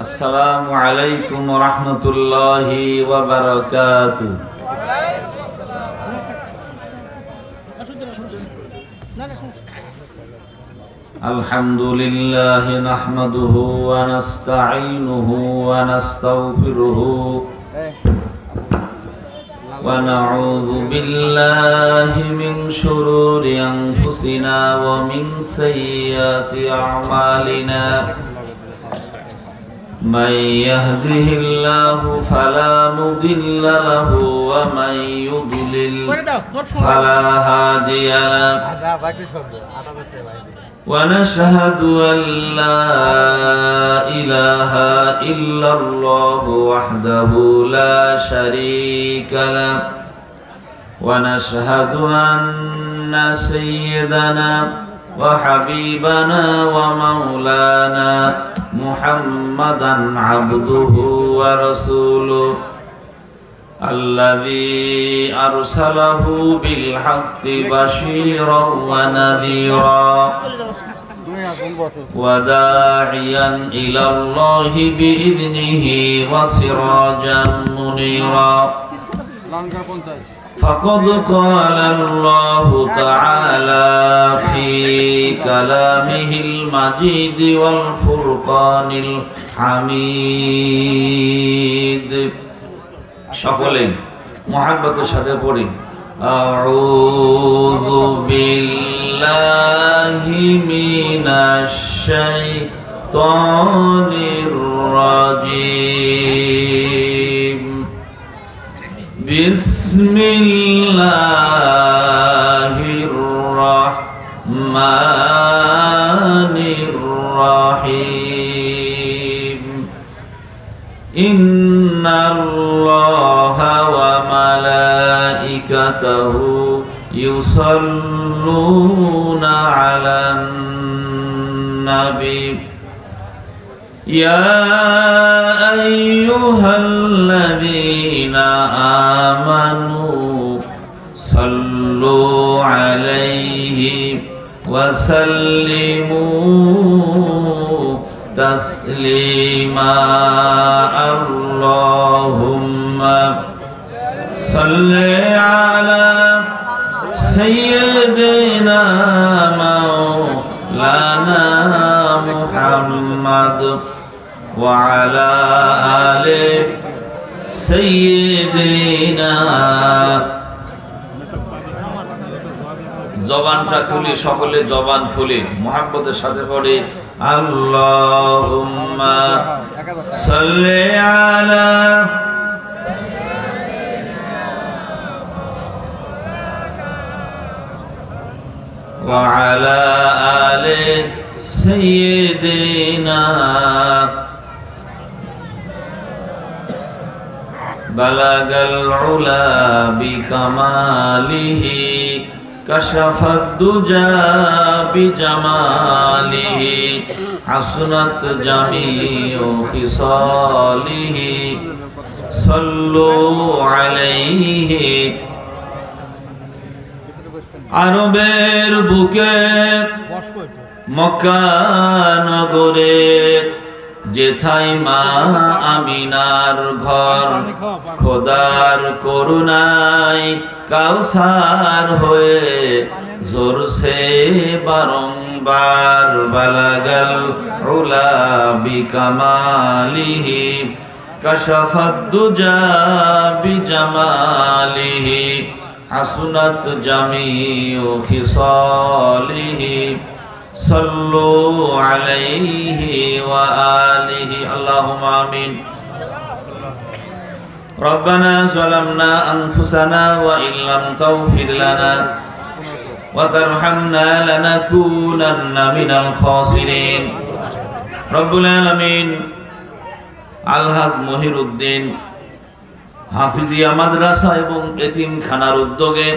আসসালামু আলাইকুম ওয়া রাহমাতুল্লাহি ওয়া বারাকাতুহু। আলহামদুলিল্লাহি নাহমাদুহু ওয়া নাস্তাঈনুহু ওয়া নাস্তাগফিরুহু ওয়া নাউযু বিল্লাহি মিন শুরুরি আনফুসিনা ওয়া মিন সাইয়্যাতি আ'মালিনা। من يهده الله فلا مضل له ومن يضلل فلا هادي له ونشهد أن لا إله إلا الله وحده لا شريك له ونشهد أن سيدنا وحبيبنا ومولانا محمدا عبده ورسوله الذي أرسله بالحق بشيرا ونذيرا وداعيا إلى الله بإذنه وسراجا منيرا. فقد قال الله تعالى في كلامه المجيد والفرقان الحميد. সকলে মুহাব্বতের সাথে পড়ি আউযু বিল্লাহি মিনাশ শাইতানির রাজীম. বিসমিল্লাহির রাহমানির রাহিম. ইন্নাল্লাহা ওয়া মালাইকাতাহু ইউসাল্লুনা আলান নাবী يا أيها الذين آمنوا صلوا عليه وسلموا تسليما. اللهم صل على سيدنا مولانا محمد وعلى آل سيدنا. জবানটা খুলি, সকলে জবান খুলি মুহাব্বতের সাথে পড়ি আল্লাহুম্মা সাল্লি আলা ওয়া আলা আলি سيدنا. بلغ العلا بكماله كشف الدجى بجماله حسنت جميع خصاله صلوا عليه. আরবের বুকে মক্কা নগরে যেথায় মা আমিনার ঘর, খোদার করুণায় কাউসার হয়ে ঝরছে বারংবার. বালাগাল উলা বিকামালিহি কাশাফাদ দুজা বিজামালিহি হাসুনাত জামিউ খিসালিহি صلوا عليه وآله. اللهم آمين. ربنا ظلمنا أنفسنا وإن لم تغفر لنا وترحمنا لنكونن من الخاسرين. رب العالمين আলহাজ মহিরউদ্দিন হাফিজিয়া মাদ্রাসা এবং এতিমখানার উদ্যোগে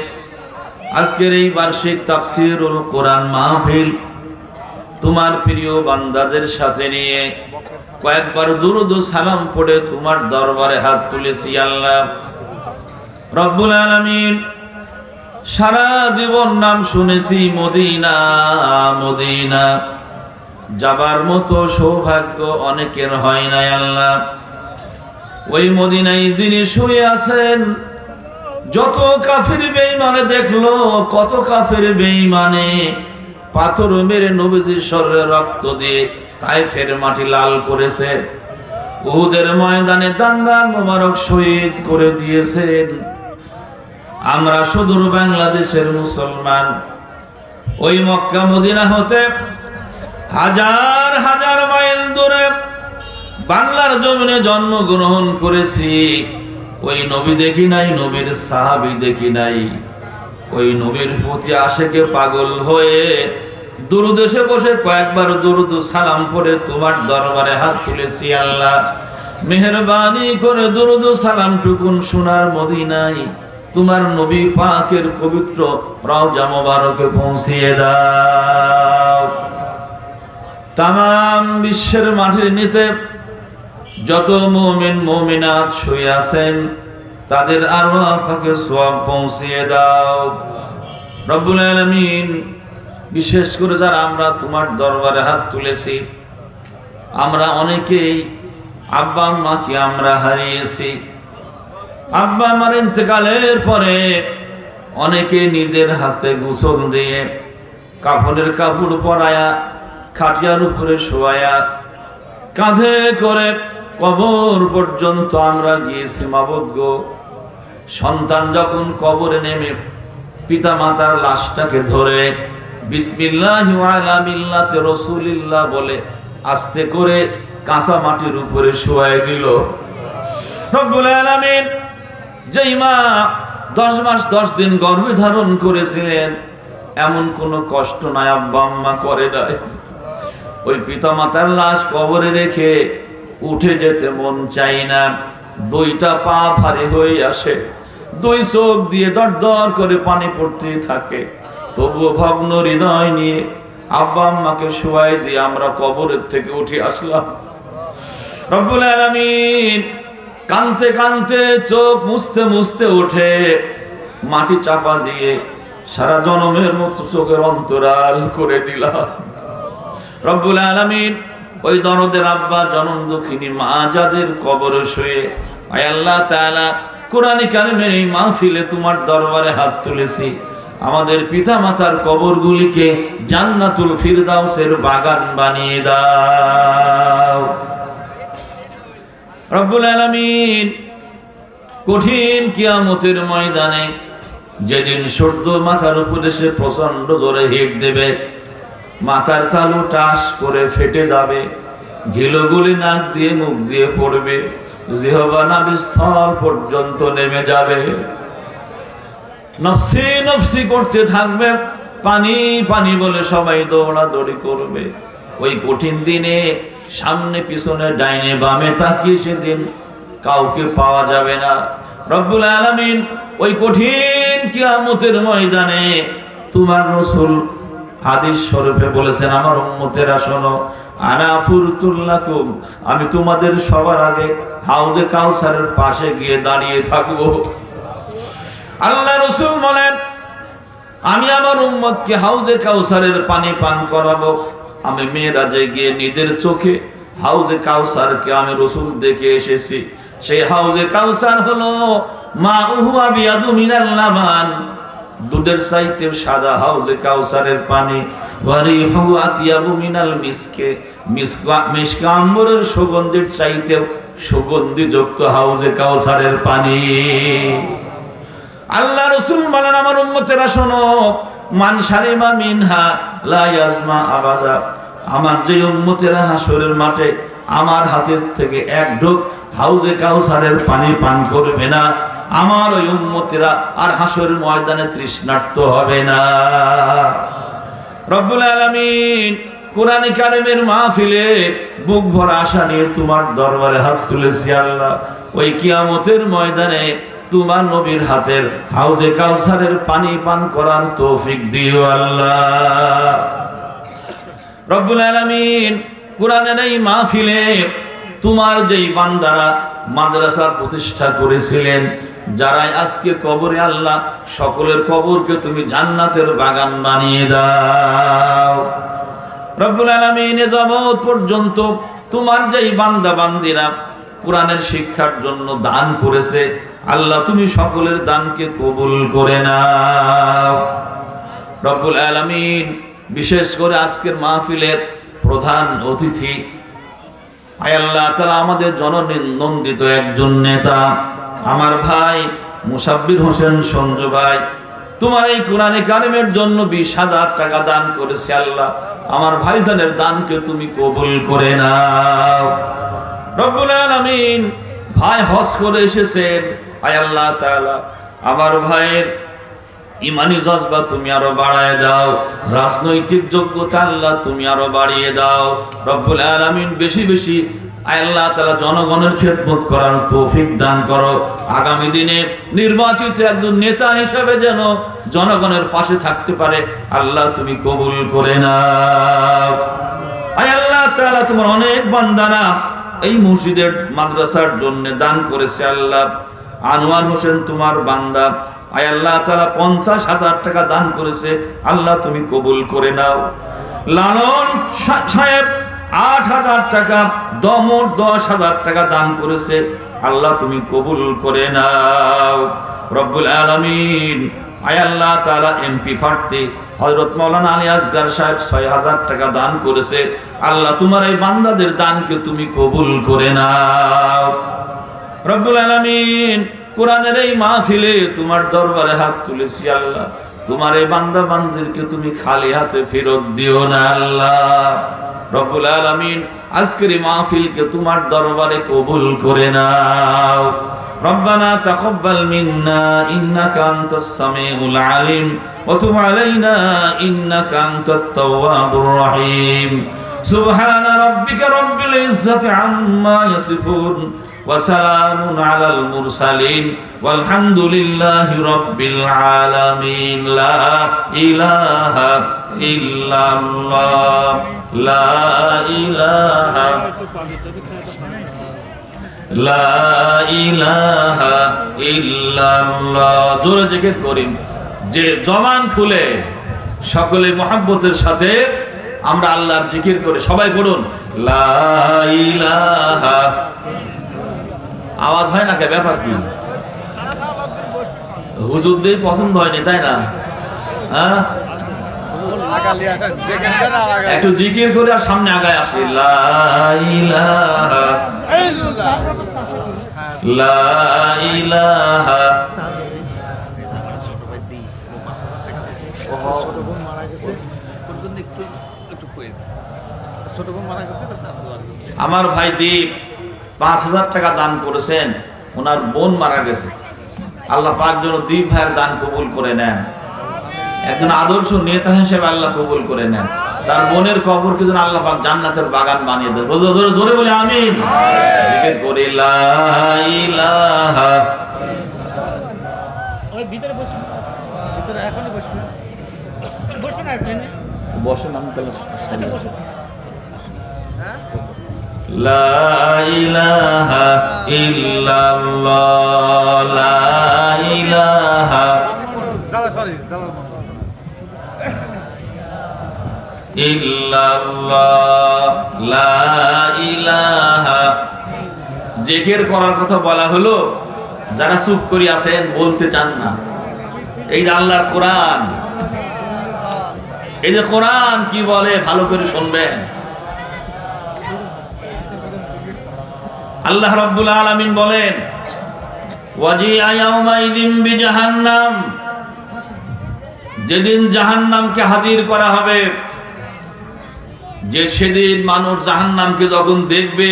আজকের এই বার্ষিক তাফসীরুল কোরআন মাহফিল তোমার প্রিয় বান্দাদের সাথে নিয়ে কয়েকবার দুরূদ ও সালাম পড়ে তোমার দরবারে হাত তুলেছি। আল্লাহ রব্বুল আলামিন, সারা জীবন নাম শুনেছি মদিনা মদিনা, যাবার মতো সৌভাগ্য অনেকের হয় না আল্লাহ। ওই মদিনায় যিনি শুয়ে আছেন, যত কাফির বেঈমানে দেখলো, কত কাফির বেঈমানে পাথর মেরে নবীজির শরীরে রক্ত দিয়ে তায়েফের মাটি লাল করেছে, উহুদের ময়দানে দাঙ্গা মোবারক শহীদ করে দিয়েছেন। আমরা সুদূর বাংলাদেশের মুসলমান ওই মক্কা মদিনা হতে হাজার হাজার মাইল দূরে বাংলার জমিনে জন্মগ্রহণ করেছি। ওই নবী দেখি নাই, নবীর সাহাবী দেখি নাই। ওই নবীর প্রতি আশেকে পাগল হয়ে দুরুদেশে বসে কয়েকবার দুরুদ সালাম পড়ে তোমার দরবারে হাত তুলেছি। আল্লাহ মেহেরবানি করে দুরুদ সালাম টুকুন সোনার মদিনায় তোমার নবী পাকের পবিত্র রওজা মোবারকে পৌঁছিয়ে দাও। তামাম বিশ্বের মাটির নিচে যত মুমিন মুমিনাত শুয়ে আছেন তাদের আরওয়াহ পাকে সওয়াব পৌঁছিয়ে দাও রব্বুল আলামিন। বিশেষ করে যারা আমরা তোমার দরবারে হাত তুলেছি, আমরা অনেকেই আব্বা আম্মাকে আমরা হারিয়েছি। আব্বা আমার ইন্তেকালের পরে অনেকে নিজের হাতে গোসল দিয়ে কাফনের কাপড় পরায়া খাটিয়ার উপরে শোয়ায়া কাঁধে করে কবর পর্যন্ত আমরা গিয়েছি। মাবুদ গো, সন্তান যখন কবরে নেমে পিতা মাতার লাশটাকে ধরে বিসমিল্লাহি ওয়া আলা মিল্লাতি রাসূলিল্লাহ বলে আস্তে করে কাঁচা মাটির উপরে শোয়ায় দিল রব্বুল আলামিন। যেই মা 10 মাস 10 দিন গর্ভে ধারণ করেছিলেন, এমন কোনো কষ্ট নাই আব্বা আম্মা করে নাই। ওই পিতা মাতার লাশ কবরে রেখে উঠে যেতে মন চাই না, 2টা পা ভারী হয়ে আসে, 2 চোখ দিয়ে দর দর করে পানি পড়তে থাকে। তবুও ভগ্ন হৃদয় নিয়ে আব্বা আম্মাকে শোয়াই দিয়ে আমরা কবরের থেকে উঠে আসলাম। রব্বুল আলামিন কানতে কানতে চোখ মুছতে মুছতে উঠে মাটি চাপা দিয়ে সারা জনমের মতো চোখের অন্তরাল করে দিলাম রব্বুল আলামিন। ওই দরদের আব্বা জনম দুঃখিনী মা যাদের কবরে শুয়ে, আয় আল্লাহ তাআলা কোরআনে কারিমের এই মাহফিলে তোমার দরবারে হাত তুলেছি, আমাদের পিতা মাতার কবরগুলিকে জান্নাতুল ফিরদাউসের বাগান বানিয়ে দাও রব্বুল আলামিন। কঠিন কিয়ামতের ময়দানে যেদিন সূর্য মাথার উপরে সে প্রচন্ড জোরে হিট দেবে, মাথার তালু টাস করে ফেটে যাবে, ঘিলুগুলি নাক দিয়ে মুখ দিয়ে পড়বে, জিহবা নাভিস্থল পর্যন্ত নেমে যাবে, নফসি নফসি করতে থাকবে, পানি পানি বলে সবাই দৌড়াদৌড়ি করবে। ওই কঠিন দিনে সামনে পিছনে ডাইনে বামে তাকিয়ে সেদিন কাউকে পাওয়া যাবে না রব্বুল আলামিন। ওই কঠিন কিয়ামতের ময়দানে তোমার রাসূল হাদিস শরীফে বলেছেন, আমার উম্মতেরা শোনো, আনা ফুরতুল্লাকুম, আমি তোমাদের সবার আগে হাউজে কাউসারের পাশে গিয়ে দাঁড়িয়ে থাকবো। আল্লাহ রাসূল বলেন, আমি আমার উম্মতকে হাউজে কাউসারের পানি পান করাবো। আমি মেরাজে গিয়ে নিজের চোখে হাউজে কাউসারকে আমি রাসূল দেখে এসেছি। সেই হাউজে কাউসার হলো মা উহুয়া বিয়াদু মিনাল লাবান, দুধের চাইতে সাদা হাউজে কাউসারের পানি, ওয়ারিহু আতিয়াবু মিনাল মিসকে, মিসকা আম্বরের সুগন্ধির চাইতে সুগন্ধিযুক্ত হাউজে কাউসারের পানি। আল্লাহ রাসূল বলেন, আমার উম্মতেরা শোনো, মান শারিবা মিনহা লা ইয়াজমা আবাদা, আমার যে উম্মতেরা হাসরের মাঠে আমার হাতের থেকে এক ঢোক হাউজে কাউসারের পানি পান করবে না, আমার ওই উম্মতেরা আর হাসরের ময়দানে তৃষ্ণার্ত হবে না। রব্বুল আলামিন কোরআনে কারিমের মাহফিলে বুক ভরা আশা নিয়ে তোমার দরবারে হাত তুলেছি আল্লাহ। ওই কিয়ামতের ময়দানে তোমার নবীর হাতের হাউজে কাউসারের পানি পান করার তৌফিক দিও আল্লাহ রব্বুল আলামিন। কোরআনের এই মাহফিলে তোমার যেই বান্দারা মাদ্রাসার প্রতিষ্ঠা করেছিলেন, যারাই আজকে কবরে, আল্লাহ সকলের কবরকে তুমি জান্নাতের বাগান বানিয়ে দাও। রব্বুল আলামিন যাবত পর্যন্ত তোমার যেই বান্দা বান্দিরা কোরআনের শিক্ষার জন্য দান করেছে, আল্লাহ তুমি সকলের দানকে কবুল করে নাও। রব্বুল আলামিন বিশেষ করে আজকের মাহফিলের প্রধান অতিথি আয় আল্লাহ তাআলা আমাদের জননন্দিত একজন নেতা আমার ভাই মুসাব্বির হোসেন সঞ্জু ভাই, তোমার এই কোরআনে কারিমের জন্য 20,000 টাকা দান করেছে। আল্লাহ আমার ভাইজানের দানকে তুমি কবুল করে নাও। রব্বুল আলামিন ভাই হজ করে এসেছেন, আয় আল্লাহ তাআলা আমার ভাইয়ের ইমানি জজবা তুমি আরো বাড়ায় দাও, রাজনৈতিক যোগ্যতা আল্লাহ তুমি আরো বাড়িয়ে দাও। রব্বুল আলামিন বেশি বেশি আয় আল্লাহ তাআলা জনগণের খেদমত করার তৌফিক দান করো। আগামী দিনে নির্বাচিত একজন নেতা হিসেবে যেন জনগণের পাশে থাকতে পারে, আল্লাহ তুমি কবুল করে নাও। আয় আল্লাহ তাআলা তোমার অনেক বান্দারা এই মসজিদের মাদ্রাসার জন্য দান করেছে। আল্লাহ আনোয়ার হোসেন তোমার বান্দা, আয় আল্লাহ তাআলা 50,000 টাকা দান করেছে, আল্লাহ তুমি কবুল করে নাও। লালন সাহেব 8,000 টাকা, দমর 10,000 টাকা দান করেছে, আল্লাহ তুমি কবুল করে নাও। রব্বুল আলামিন আয় আল্লাহ তাআলা এমপি প্রার্থী হযরত মাওলানা আলী আসগর সাহেব 6,000 টাকা দান করেছে, আল্লাহ তোমার এই বান্দাদের দানকে তুমি কবুল করে নাও। রব্বুল আলামিন কোরআনের এই মাহফিলে তোমার দরবারে হাত তুলেছি, আল্লাহ তোমার এই বান্দা বান্দিদেরকে তুমি খালি হাতে ফেরত দিও না। আল্লাহ রব্বুল আলামিন আজকের এই মাহফিলকে তোমার দরবারে কবুল করে নাও। রব্বানা তাকাব্বাল মিন্না ইন্নাকা আনতাস সামিউল আলিম ওয়া তুব আলাইনা ইন্নাকা আনতাত তাওয়াবুর রহিম। সুবহানা রাব্বিকা রাব্বিল ইজ্জাতি আম্মা ইয়াসিফুন ওয়া সালামুন আলাল মুরসালিন ওয়ালহামদুলিল্লাহি রাব্বিল আলামিন। লা ইলাহা ইল্লাল্লাহ, লা ইলাহা লা ইলাহা ইল্লাল্লাহ। জোরে জিকির করেন, যে জবান খুলে সকলে মহব্বতের সাথে আমরা আল্লাহর জিকির করে সবাই করুন লা ইলাহা। আওয়াজ হয় না কে? ব্যাপার কি? হুজুরদের পছন্দ হয়নি তাই না? হ্যাঁ, একটু জিকির করে আর সামনে আগায় আসি। লা ইলাহা লা ইলাহা। আমার ভাই দীপ 5,000 টাকা দান করেছেন, ওনার বোন মারা গেছে, আল্লাহ পাক যেন দীপ ভাইয়ের দান কবুল করে নেন। একজন আদর্শ নেতা হিসেবে আল্লাহ কবুল করে নেন, তার বোনের কবরকে যেন আল্লাহ পাক জান্নাতের বাগান বানিয়ে দেন। জোরে জোরে বলে আমিন। জিকির করে লা ইলাহা। ওই ভিতরে বসুন, ভিতরে এখনই বসুন, বসুন আর প্লেনে বসুন। আমি তাহলে আচ্ছা বসুন। লা ইলাহা ইল্লাল্লাহ, লা ইলাহা ইল্লাল্লাহ, লা ইলাহা। জিকির করার কথা বলা হলো, যারা চুপ করে আছেন বলতে চান না, এই যে আল্লাহর কোরআন, এই যে কোরআন কি বলে ভালো করে শুনবেন। আল্লাহ রাব্বুল আলামিন বলেন ওয়াজিআ ইয়াউমাইযিন বিজাহান্নাম, যেদিন জাহান্নামকে হাজির করা হবে, যে সেদিন মানুষ জাহান্নামকে যখন দেখবে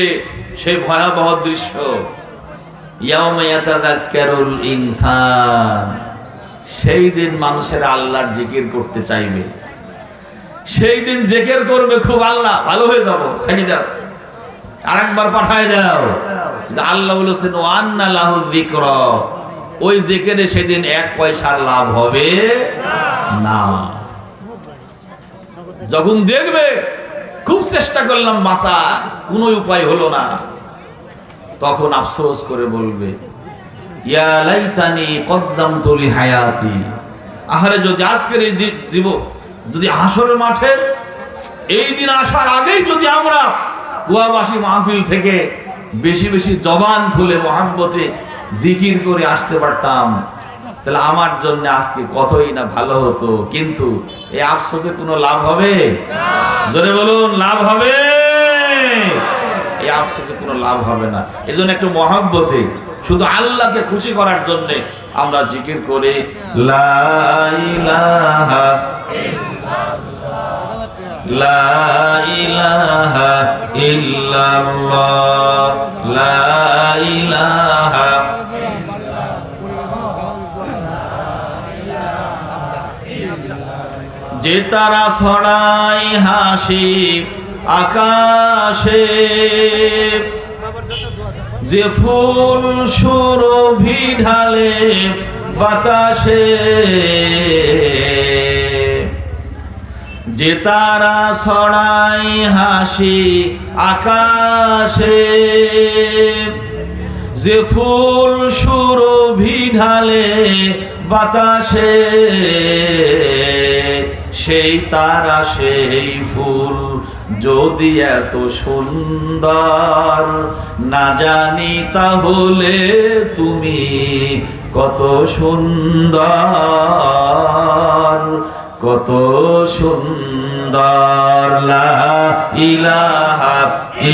সে ভয়াবহ দৃশ্য। ইয়াউমা ইয়াতাযাক্কারুল ইনসান, সেই দিন মানুষের আল্লাহর জিকির করতে চাইবে, সেই দিন জিকির করবে খুব, আল্লাহ ভালো হয়ে যাব, ছেড়ে দাও, আরেকবার পাঠায় দাও। আল্লাহ বলেছেন ওয়ান্না লাহু যিকরা, ওই জিকিরে সেদিন 1 পয়সার লাভ হবে না। যখন দেখবে খুব চেষ্টা করলাম বাঁচা, কোনো উপায় হলো না, তখন আফসোস করে বলবে ইয়া লাইতানি কদ্দামতু লি হায়াতি, আহারে যদি আজকের এই জীব যদি হাসরের মাঠের এই দিন আসার আগেই যদি আমরা কুয়াবাসী মাহফিল থেকে বেশি বেশি জবান খুলে মহাব্বতে জিকির করে আসতে পারতাম, তাহলে আমার জন্য আজকে কতই না ভালো হতো। কিন্তু এই আফসোসে কোনো লাভ হবে? জোরে বলুন, লাভ হবে? এই আফসোসে কোনো লাভ হবে না। এই জন্য একটু মহাব্বতে শুধু আল্লাহকে খুশি করার জন্য আমরা জিকির করি, লা ইলাহা লা ইলাহা ইল্লাল্লাহ, লা ইলাহা যে তারা ছড়াই হাসি আকাশে, যে ফুল সুরভি ঢালে বাতাসে, যে তারা ছড়াই হাসি আকাশে, যে ফুল সুরভি ঢালে বাতাসে, সেই তারা সেই ফুল যদি এত সুন্দর না জানি তাহলে তুমি কত সুন্দর, কত সুন্দর। লা ইলাহা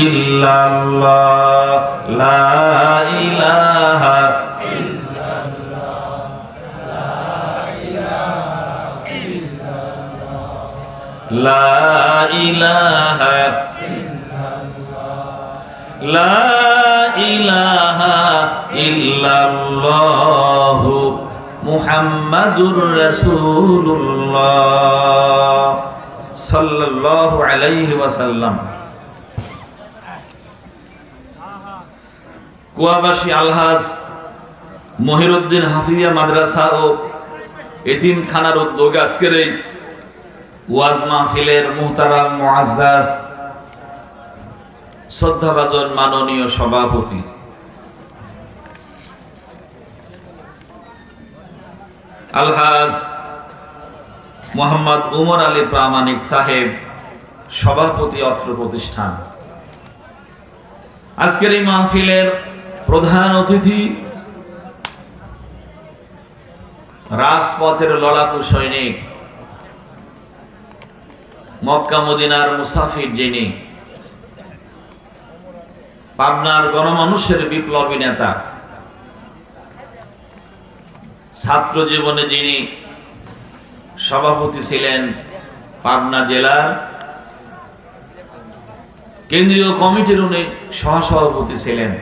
ইল্লাল্লাহ, লা ইলাহা লা ইলাহা লা ইলাহা ইল্লাল্লাহ মুহাম্মাদুর রাসূলুল্লাহ সাল্লাল্লাহু আলাইহি ওয়াসাল্লাম। কুয়াবাসী আলহাজ মহিরুদ্দিন হাফিজিয়া মাদ্রাসা ও এতিমখানার উদ্যোগে আজকের এই ওয়াজ মাহফিলের মুহতারাম মুআজ্জাজ শ্রদ্ধাভাজন মাননীয় সভাপতি আলহাজ মোহাম্মদ উমর আলী প্রামাণিক সাহেব, সভাপতি অত্র প্রতিষ্ঠান, আজকের এই মাহফিলের প্রধান অতিথি রাজপথের লড়াকু সৈনিক, মক্কা মদিনার মুসাফির যিনি, পাবনার গণমানুষের বিপ্লবী নেতা, ছাত্র জীবনে যিনি সভাপতি ছিলেন পাবনা জেলার, কেন্দ্রীয় কমিটির উনি সহসভাপতি ছিলেন,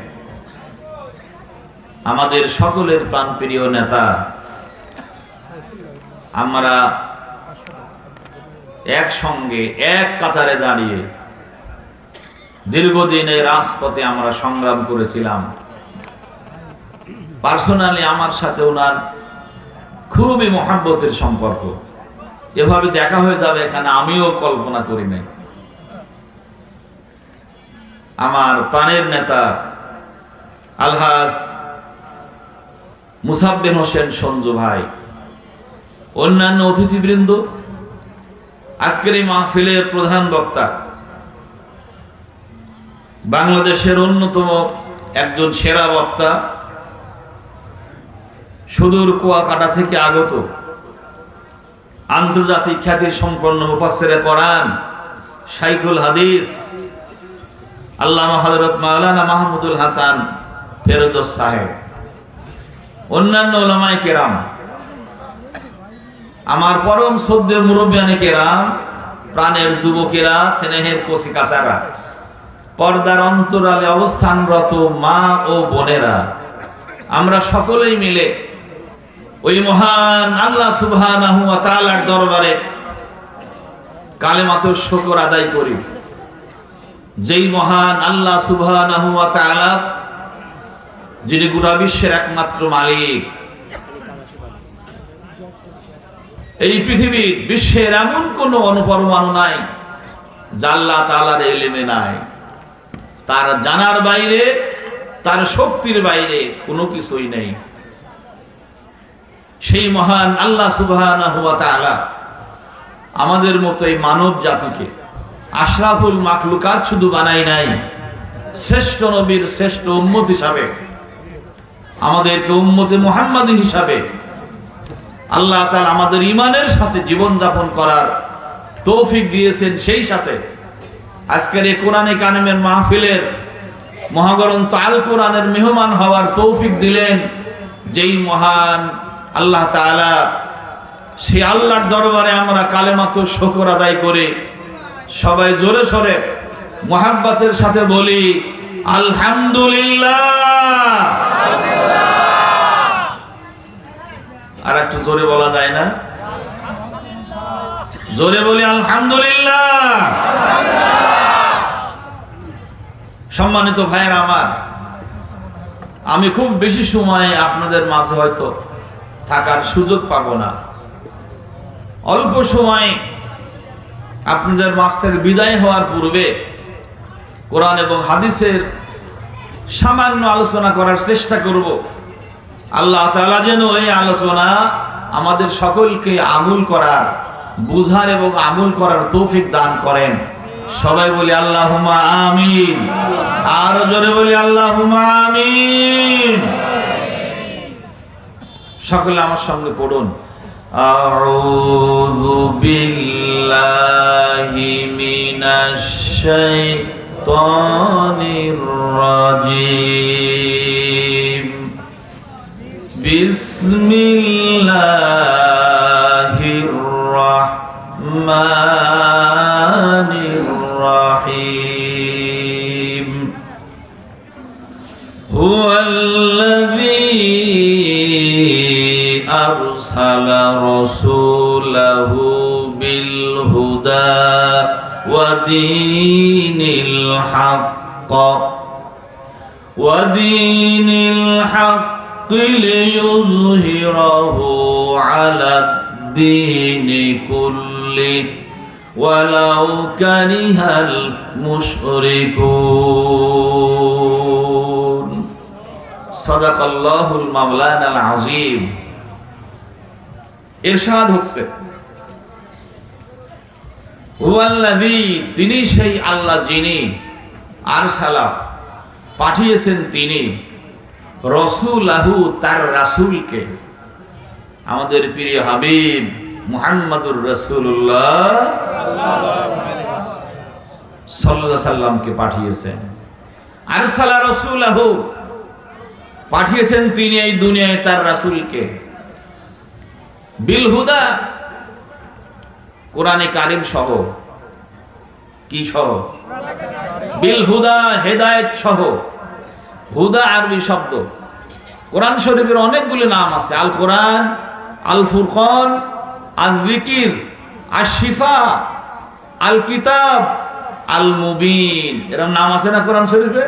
আমাদের সকলের প্রাণপ্রিয় নেতা। আমরা একসঙ্গে এক কাতারে দাঁড়িয়ে দীর্ঘদিন এই রাজপথে আমরা সংগ্রাম করেছিলাম। পার্সোনালি আমার সাথে ওনার খুবই মহাব্বতের সম্পর্ক, এভাবে দেখা হয়ে যাবে এখানে আমিও কল্পনা করি নাই। আমার প্রাণের নেতা আলহাজ মুসাব্বির হোসেন সঞ্জু ভাই, অন্যান্য অতিথিবৃন্দ, আজকের এই মাহফিলের প্রধান বক্তা, বাংলাদেশের অন্যতম একজন সেরা বক্তা, সুদূর কুয়াকাটা থেকে আগত, আন্তর্জাতিক খ্যাতি সম্পন্ন মুফাসসিরে কোরআন, শাইখুল হাদিস আল্লামা হযরত মাওলানা মাহমুদুল হাসান ফেরদৌস সাহেব, অন্যান্য উলামায়ে কেরাম, আমার পরম শ্রদ্ধেয় মুরব্বিয়ানে কেরাম, প্রাণের যুবকেরা, স্নেহের কচি কাচারা, পর্দার অন্তরালে অবস্থানরত মা ও বোনেরা, আমরা সকলেই মিলে ওই মহান আল্লাহ সুবহানাহু ওয়া তাআলার দরবারে কালেমাতুশ শুকর আদায় করি। যেই মহান আল্লাহ সুবহানাহু ওয়া তাআলা, যিনি গোটা বিশ্বের একমাত্র মালিক, এই পৃথিবীর বিশ্বের এমন কোন অনুপরমাণু নাই যা আল্লাহ তাআলার ইলমে নাই, তার জানার বাইরে, তার শক্তির বাইরে কোনো কিছুই নেই। সেই মহান আল্লাহ সুবহানাহু ওয়া তাআলা আমাদের মতো এই মানব জাতিকে আশরাফুল মাখলুকাত শুধু বানাই নাই, শ্রেষ্ঠ নবীর শ্রেষ্ঠ উম্মত হিসাবে, আমাদেরকে উম্মতে মুহাম্মাদি হিসাবে আল্লাহ তাআলা আমাদের ঈমানের সাথে জীবন যাপন করার তৌফিক দিয়েছেন। সেই সাথে আজকের এই কোরআনে কারিমের মাহফিলের মহাগ্রন্থ আল কোরআনের মেহমান হওয়ার তৌফিক দিলেন যেই মহান আল্লাহ তাআলা। সে আল্লাহর দরবারে আমরা কালেমাতু শুকর আদায় করে সবাই জোরে সোরে মুহাব্বতের সাথে বলি আলহামদুলিল্লাহ। আর একটু জোরে বলা যায় না? জোরে বলি আলহামদুলিল্লাহ। সম্মানিত ভাইয়েরা আমার, আমি খুব বেশি সময় আপনাদের মাঝে হয়তো থাকার সুযোগ পাবো না। অল্প সময় আপনাদের মাঝ থেকে বিদায় হওয়ার পূর্বে কোরআন এবং হাদিসের সামান্য আলোচনা করার চেষ্টা করব। আল্লাহ তাআলা যেন এই আলোচনা আমাদের সকলকে আমল করার, বুঝার এবং আমল করার তৌফিক দান করেন। সবাই বলি আল্লাহুম্মা আমিন। আরো জোরে বলি আল্লাহুম্মা আমিন। সকলে আমার সঙ্গে পড়ুন আউযু বিল্লাহি মিনাশ শাইতানির রাজীম। বিসমিল্লাহির রাহমানির রাহিম। হুয়াল্লাযী আরসালা রাসূলাহু বিল হুদা ওয়া দীনিল হক লিইয়ুযহিরাহু আলাদ দীনি কুল্লিহি ওয়ালাউ কারিহাল মুশরিকুন। সাদাকাল্লাহুল মাওলানাল আযীম। ইরশাদ হচ্ছে হুয়াল্লাযী, তিনি সেই আল্লাহ যিনি আরসালা, পাঠিয়েছেন তিনি, রাসূলাহু, তার রাসূলকে, আমাদের প্রিয় হাবিব মুহাম্মাদুর রাসূলুল্লাহ সাল্লাল্লাহু আলাইহি সাল্লামকে পাঠিয়েছেন। আরসালা রাসূলাহু, পাঠিয়েছেন তিনি এই দুনিয়ায় তার রাসূলকে, বিল হুদা, কোরআনে কারিম সহ। কি সহ? বিল হুদা, হেদায়েত সহ। হুদা আরবি শব্দ। কোরআন শরীফের অনেকগুলি নাম আছে, আল কোরআন, আল ফুরকান, আল যিকির, আশ শিফা, আল কিতাব, আল মুবিন, এরকম নাম আছে না কোরআন শরীফে?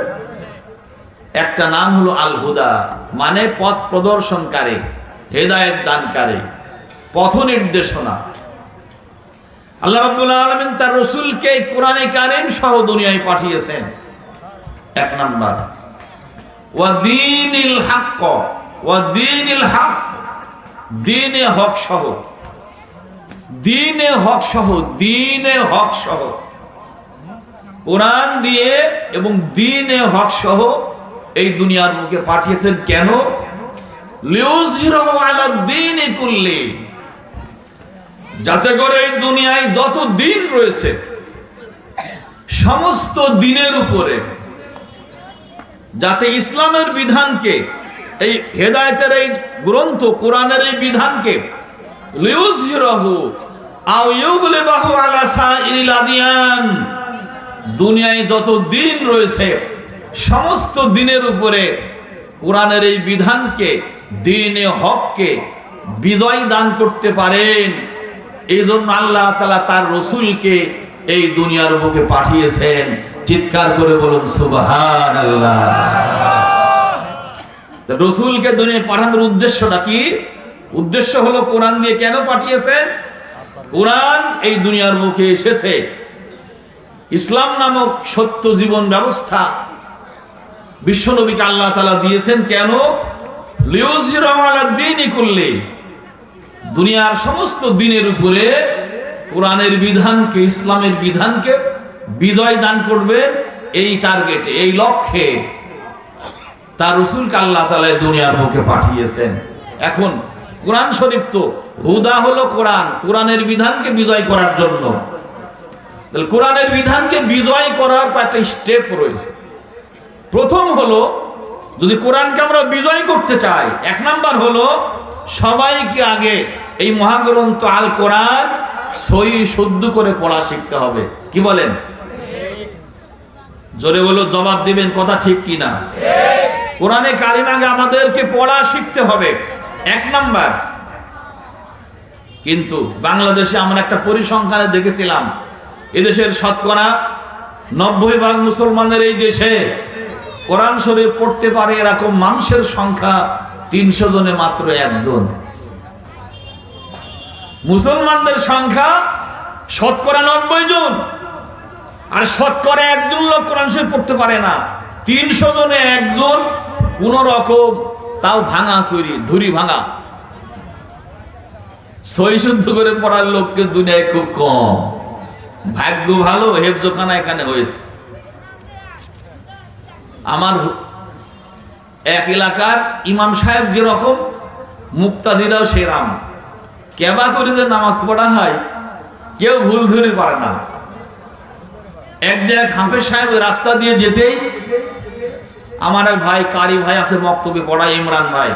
একটা নাম হলো আল হুদা, মানে পথ প্রদর্শনকারী, হেদায়েত দানকারী, পথ নির্দেশনা। আল্লাহ রাব্বুল আলামিন তার রাসূলকে কোরআনে কারীম সহ দুনিয়ায় পাঠিয়েছেন। এক নাম্বার ওয়া দীনিল হক, ওয়া দীনিল হক, দ্বীনে হক সহ, দ্বীনে হক সহ, দ্বীনে হক সহ, কোরআন দিয়ে এবং দ্বীনে হক সহ এই দুনিয়ার মুখে পাঠিয়েছেন। কেন? লিইয়ুযহিরাহু আলাদ দীনি কুল্লি, যাতে করে এই দুনিয়ায় যত দিন রয়েছে সমস্ত দিনের উপরে, যাতে ইসলামের বিধানকে, এই হেদায়েতের এই গ্রন্থ কোরআনের এই বিধানকে, লিইয়ুযহিরাহু আও ইউগলিবাহু আলা সাইরিল আদিয়ান, দুনিয়ায় যত দিন রয়েছে সমস্ত দিনের উপরে কোরআনের এই বিধানকে, দ্বীনে হককে বিজয় দান করতে পারেন। এই জন্য আল্লাহ তাআলা তার রাসূলকে এই দুনিয়ার বুকে পাঠিয়েছেন। চিৎকার করে বলুন সুবহানাল্লাহ। রাসূলকে দুনিয়ায় পাঠানোর উদ্দেশ্যটা কি? উদ্দেশ্য হলো কোরআন দিয়ে কেন পাঠিয়েছেন? কোরআন এই দুনিয়ার বুকে এসেছে ইসলাম নামক সত্য জীবন ব্যবস্থা বিশ্বনবীকে আল্লাহ তাআলা দিয়েছেন। কেন? লিইয়ুযহিরাহু আলাদ দীনি কুল্লি, দুনিয়ার সমস্ত দিনের উপরে কোরআনের বিধানকে, ইসলামের বিধানকে বিজয় দান করবেন এই টার্গেটে, এই লক্ষ্যে তার রাসূলকে আল্লাহ তাআলা দুনিয়ার বুকে পাঠিয়েছেন। এখন কোরআন শরীফ তো হুদা হলো কোরআন, কোরআনের বিধানকে বিজয় করার জন্য। তাহলে কোরআনের বিধানকে বিজয় করার একটা স্টেপ রয়েছে। প্রথম হলো, যদি কোরআনকে আমরা বিজয় করতে চাই, এক নাম্বার হলো সবাইকে আগে এই মহাগ্রন্থ আল কোরআন সহি শুদ্ধ করে পড়া শিখতে হবে। কি বলেন? জোরে বলো, জবাব দিবেন, কথা ঠিক কিনা? কোরআনে কারিম আগে আমাদেরকে পড়া শিখতে হবে, এক নাম্বার। কিন্তু বাংলাদেশে আমরা একটা পরিসংখ্যানে দেখেছিলাম, এদেশের শতকরা 90% মুসলমানের এই দেশে কোরআন শরীফ পড়তে পারে এরকম মানুষের সংখ্যা 300 জনে মাত্র একজন। মুসলমানদের সংখ্যা শতকরা 90 জন, আর শতকরা একজন লোক কোরআন শরীফ পড়তে পারে না। 300 জনে একজন কোন রকম, তাও ভাঙা চুরি, ধুরি ভাঙা, সহি শুদ্ধ করে পড়ার লোককে দুনিয়ায় খুব কম। ভাগ্য ভালো হেফজখানা এখানে হয়েছে। আমার এক এলাকার ইমাম সাহেব যেরকম, মুক্তাদিরাও সেরাম। কেবা করে যে নামাজ পড়া হয়, কেউ ভুল ধরে পারে না। একদিন হাফেজ সাহেব রাস্তা দিয়ে যেতেই, আমার এক ভাই, কারি ভাই আছে, মক্তবে পড়ায়, ইমরান ভাই,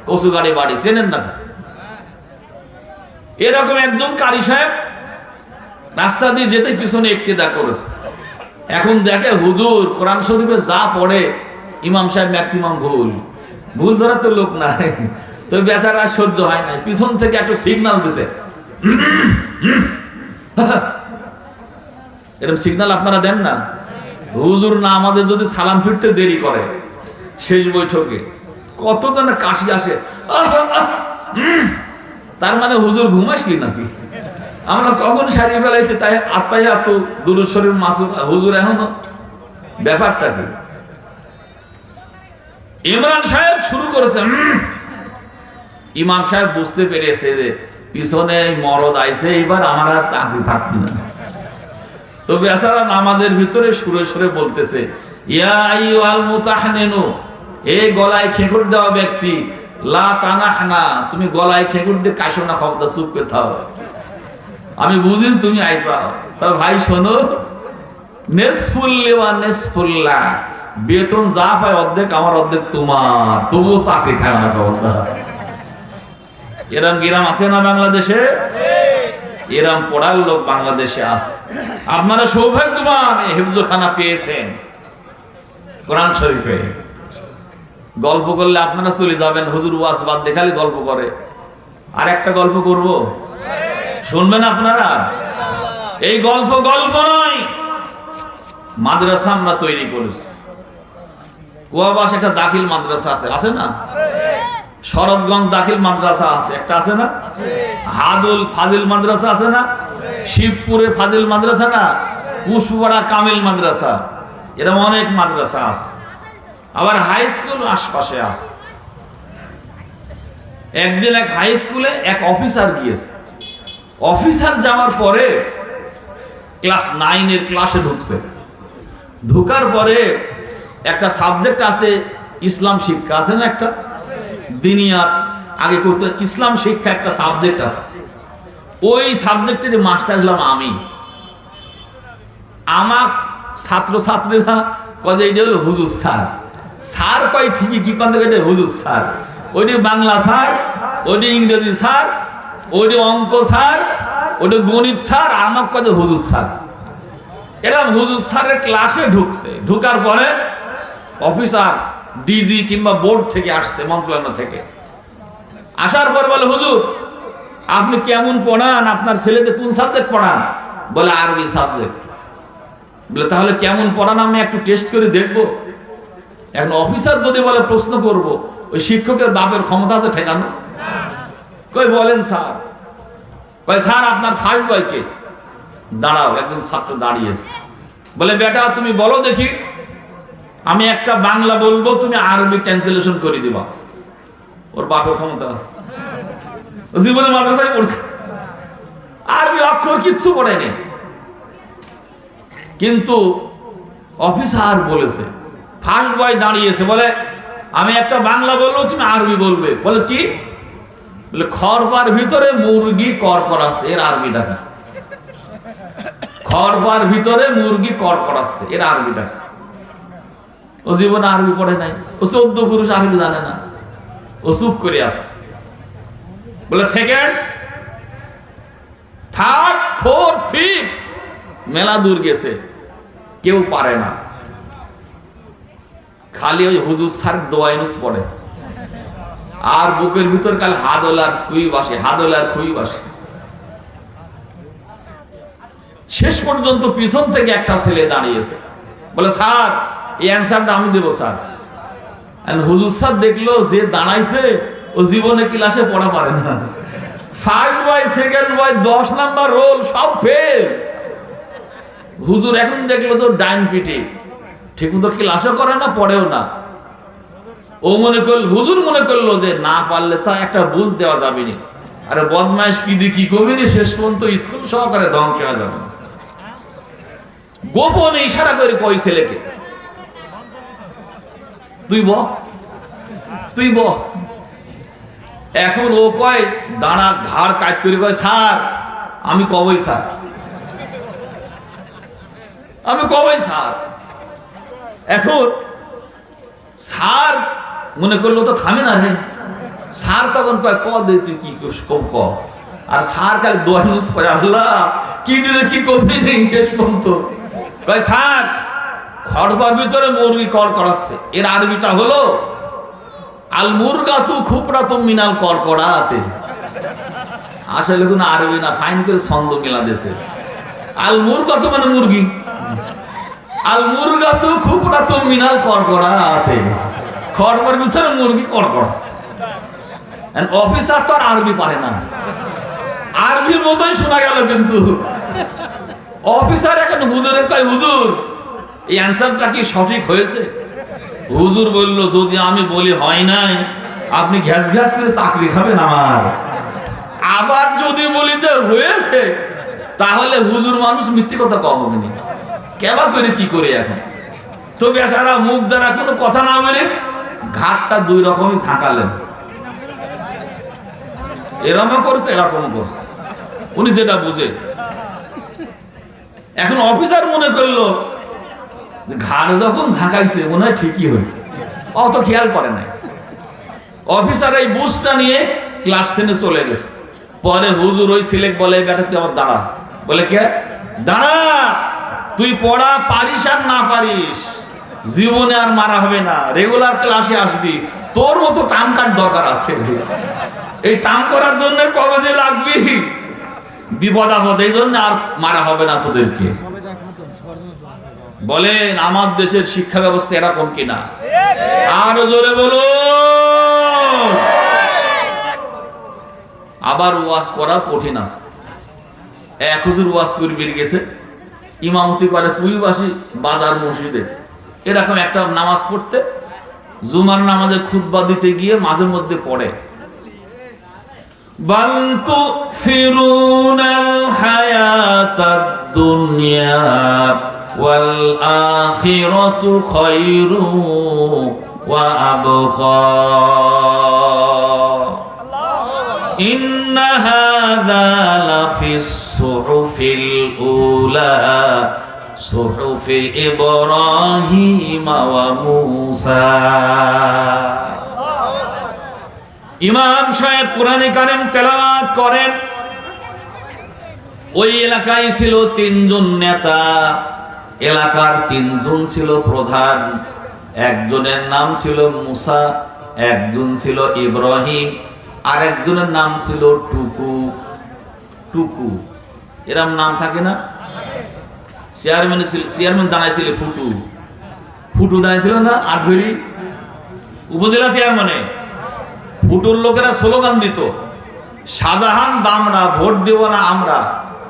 কচুগাড়ি বাড়ি, চেনেন না? এরকম একজন কারি সাহেব রাস্তা দিয়ে যেতে পিছনে ইক্তেদা করেছে। এখন দেখে হুজুর কোরআন শরীফে যা পড়ে, ইমাম সাহেব ম্যাক্সিমাম ভুল ধরার তো লোক নাই, তো বেচারা সহ্য হয় না, পিছন থেকে একটা সিগন্যাল দিছে। এরকম সিগন্যাল আপনারা দেন না? হুজুর না আমাদের যদি সালাম ফিরতে দেরি করে, শেষ বৈঠকে কত না কাশি আসে, তার মানে হুজুর ঘুমাসলি নাকি? আমরা কখন সারিয়ে ফেলাইছি, তাই আত্মাই এত দুরূদ শরীফ মাসুদ, হুজুর এখনো ব্যাপারটা কি? ইমরান সাহেব শুরু করেছে, ইমাম সাহেব বুঝতে পেরেছে যে পিছনে মরদ আইছে, এবার আমার আর চাকরি থাকবে না। তো বেচারা নামাজের ভিতরে সুরে সুরে বলতেছে, ইয়া আইয়ুহাল মুতাহনিনু, এই গলায় খেকুর দেওয়া ব্যক্তি, লা তানাহনা, তুমি গলায় খেকুর দিয়ে কাশো না, খবরদার চুপ করে থাও, আমি বুঝিস তুমি আইসা। তা ভাই শোনো, নেসফুল্লিওয়া নেসফুল্লাহ, বেতন যা পায় অর্ধেক আমার অর্ধেক তোমার, তবুও চাকরি খায় না, খবরদার। এরম গিরাম আছে না বাংলাদেশে? এরম পড়ার লোক বাংলাদেশে আছে। আপনারা সৌভাগ্যবান, হিফজখানা পেয়েছেন কোরআন শরীফে। গল্প করলে আপনারা চলে যাবেন, হুজুর ওয়াজ বাদ দিয়ে খালি গল্প করে। আর একটা গল্প করব, শুনবেন আপনারা? এই গল্প নয়, মাদ্রাসা আমরা তৈরি করেছি। কুয়াবাস একটা দাখিল মাদ্রাসা আছে না? শরৎগঞ্জ দাখিল মাদ্রাসা আছে একটা, আছে না? হাদুল ফাজিল মাদ্রাসা আছে না? শিবপুরে ফাজিল মাদ্রাসা না? পুষ্পপাড়া কামিল মাদ্রাসা, এরকম অনেক মাদ্রাসা আছে। আবার হাই স্কুল আশপাশে আছে। একদিন এক হাই স্কুলে এক অফিসার গিয়েছে। অফিসার যাওয়ার পরে ক্লাস 9-এর ক্লাসে ঢুকছে। ঢুকার পরে একটা সাবজেক্ট আছে ইসলাম শিক্ষা, আছে না? একটা দিনিয়াত আগে করতে, ইসলাম শিক্ষা একটা সাবজেক্ট আছে। ওই সাবজেক্টের মাস্টার হলাম আমি। আমার ছাত্রছাত্রীরা কয়ে এটা হলো হুজুর স্যার। স্যার কয় ঠিকই, কি কথা এটা হুজুর স্যার। ওইটি বাংলা স্যার, ওইটি ইংরেজি স্যার, ওইটি অঙ্ক স্যার, ওইটি গণিত স্যার, আমার কয়ে হুজুর স্যার। এরকম হুজুর স্যারের ক্লাসে ঢুকছে। ঢুকার পরে অফিসার ডিজি কিংবা বোর্ড থেকে আসছে, মন্ত্রণালয় থেকে। আসার পর বলে, হুজুর আপনি কেমন পড়ান, আপনার ছেলেদের কোন সাবজেক্ট পড়ান? বলে আরবি সাবজেক্ট। বলে তাহলে কেমন পড়ান আমি একটু টেস্ট করে দেখবো। এখন অফিসার যদি বলে প্রশ্ন করব, ওই শিক্ষকের বাপের ক্ষমতা আছে ঠেকানো? কই বলেন স্যার। কই স্যার আপনার 5 বয় কে? দাঁড়াও, একজন ছাত্র দাঁড়িয়েছে। বলে বেটা তুমি বলো দেখি, আমি একটা বাংলা বলবো, তুমি আরবি ট্রান্সলেশন করে দিবা। ওর বাপের ক্ষমতা আছে? জীবনে মাদ্রাসায় পড়ছে, আরবি অক্ষর কিচ্ছু পড়েনি, কিন্তু অফিসার বলেছে, ফার্স্ট বয় দাঁড়িয়েছে, বলে আমি একটা বাংলা বলবো, তুমি আরবি বলবে। বলে কি? বলে খরপার ভিতরে মুরগি কড়কড়াচ্ছে, এর আরবিটা কি? খরপার ভিতরে মুরগি কড়কড়াচ্ছে, এর আরবিটা কি? ও জীবনে আরবি পড়ে নাই, ও 14 পুরুষ আরবি জানে না, ও চুপ করে আছে। বলে সেকেন্ড, থার্ড, ফোর্থ, ফিফথ, মেলা দূর গেছে, কেউ পারে না। খালি ওই হুজুর স্যার দোয়াইনুস পড়ে, আর বুকের ভিতর কাল হাদলার খুই বাসে, হাদলার খুই বাসে। শেষ পর্যন্ত পিছন থেকে একটা ছেলে দাঁড়িয়েছে, বলে স্যার এই অ্যান্সারটা আমি দেবো স্যার। হুজুর স্যার দেখলো যে দাঁড়াইছে ও জীবনে ক্লাসে পড়া পারে না, first boy, second boy, 10 number roll সব ফেল। হুজুর এখন দেখলো তো ডাইন পিটি, ঠিক মতো ক্লাসও করে না, পড়েও না। ও মনে করল, হুজুর মনে করলো যে না পারলে তা একটা বুঝ দেওয়া যাবে না, আরে বদমাইশ কি দি কি করবি নি, শেষ পর্যন্ত স্কুল সহকারে ধ্বংস হয়ে যাবে। গোপনে ইশারা করে কই ছেলেকে, তুই বহ, তুই বহ। এখন ও কয় দাঁড়া, ঘাড় কাজ করে কয় স্যার আমি কবই স্যার, আমি কবই স্যার। এখন স্যার মনে করলো তো থামে না রে, স্যার তখন কয় ক দে তুই কি করিস কম ক। আর স্যার খালি দোয়া ইউজ করে, আল্লাহ কি দিলে কি করবি নেই। শেষ পর্যন্ত কয় স্যার খড়বার ভিতরে মুরগি কড়কড়াচ্ছে, এর আরবিটা হলো আল মুরগাতু খুপরাতু মিনাল কড়কড়াতে। আসলে কোনো আরবি না, ফাইন করে ছন্দ মিলা দিয়েছে। আল মুরগাতু মানে মুরগি, আল মুরগাতু খুপরাতু মিনাল কড়কড়াতে, খড়বার ভিতরে মুরগি কড়কড়াচ্ছে। অফিসার তো আর আরবি পারে না, আরবির মতোই শোনা গেল, কিন্তু অফিসার এখন হুজুরের কয় হুজুর এই অ্যান্সারটা কি সঠিক হয়েছে? হুজুর বলল যদি আমি বলি হয় নাই, আপনি ঘ্যাস ঘ্যাস করে চাকরি খাবেন আমার। আবার যদি বলি যে হয়েছে, তাহলে হুজুর মানুষ মিথ্যে কথা কম হবে না, কেবা করে কি করে। এখন তো বেচারা মুখ দ্বারা কোনো কথা না বলে ঘাটটা 2 রকমই ঝাঁকালেন, এরকমও করছে এরকমও করছে, উনি যেটা বুঝে। এখন অফিসার মনে করলো ঘাট যখন ঝাঁকাইছে মনে হয় ঠিকই হয়েছে, অত খেয়াল করে নাই। অফিসার এই বুঝটা নিয়ে ক্লাস 10-এ চলে গেছে। পরে হুজুর ওই সিলেক্ট বলে বেটা তুই আবার দাঁড়া। বলে কে? দাঁড়া, তুই পড়া পারিস আর না পারিস জীবনে আর মারা হবে না, রেগুলার ক্লাসে আসবি, তোর মতো টাম কাট দরকার আছে। এই টাম করার জন্য কবে লাগবি, বিপদ আপদ, এই জন্য আর মারা হবে না তোদেরকে। বলেন আমার দেশের শিক্ষা ব্যবস্থা এরকম কিনা? আরো জোরে বলো। আবার ওয়াজ করা কঠিন আছে। এক হুজুর ওয়াজ করে বেরিয়ে গেছে, ইমামতি করে কুইবাসী বাজার মসজিদে, এরকম একটা নামাজ পড়তে, জুমার নামাজে খুতবা দিতে গিয়ে মাঝে মধ্যে পড়ে বাল তুফিরুনাল হায়াতাদ দুনিয়া ওয়াল আখিরাতু খায়রু ওয়া আবকা ইন্না হাযা লাফিস সুহুফিল উলা সুহুফি ইব্রাহিম ওয়া মূসা। ইমাম সাহেব কুরআনে কারীম তেলাওয়াত করেন। ওই এলাকায় ছিল 3 জন নেতা, এলাকার 3 জন ছিল প্রধান। একজনের নাম ছিল মূসা, একজন ছিল ইব্রাহিম, আর একজনের নাম ছিল টুকু। টুকু এরকম নাম থাকে না? চেয়ারম্যান দাঁড়াইছিল ফুটু, ফুটু দাঁড়াইছিল না আটঘড়ি উপজেলা চেয়ারম্যানে। ফুটুর লোকেরা স্লোগান দিত, শাহজাহান দামরা, ভোট দেব না আমরা,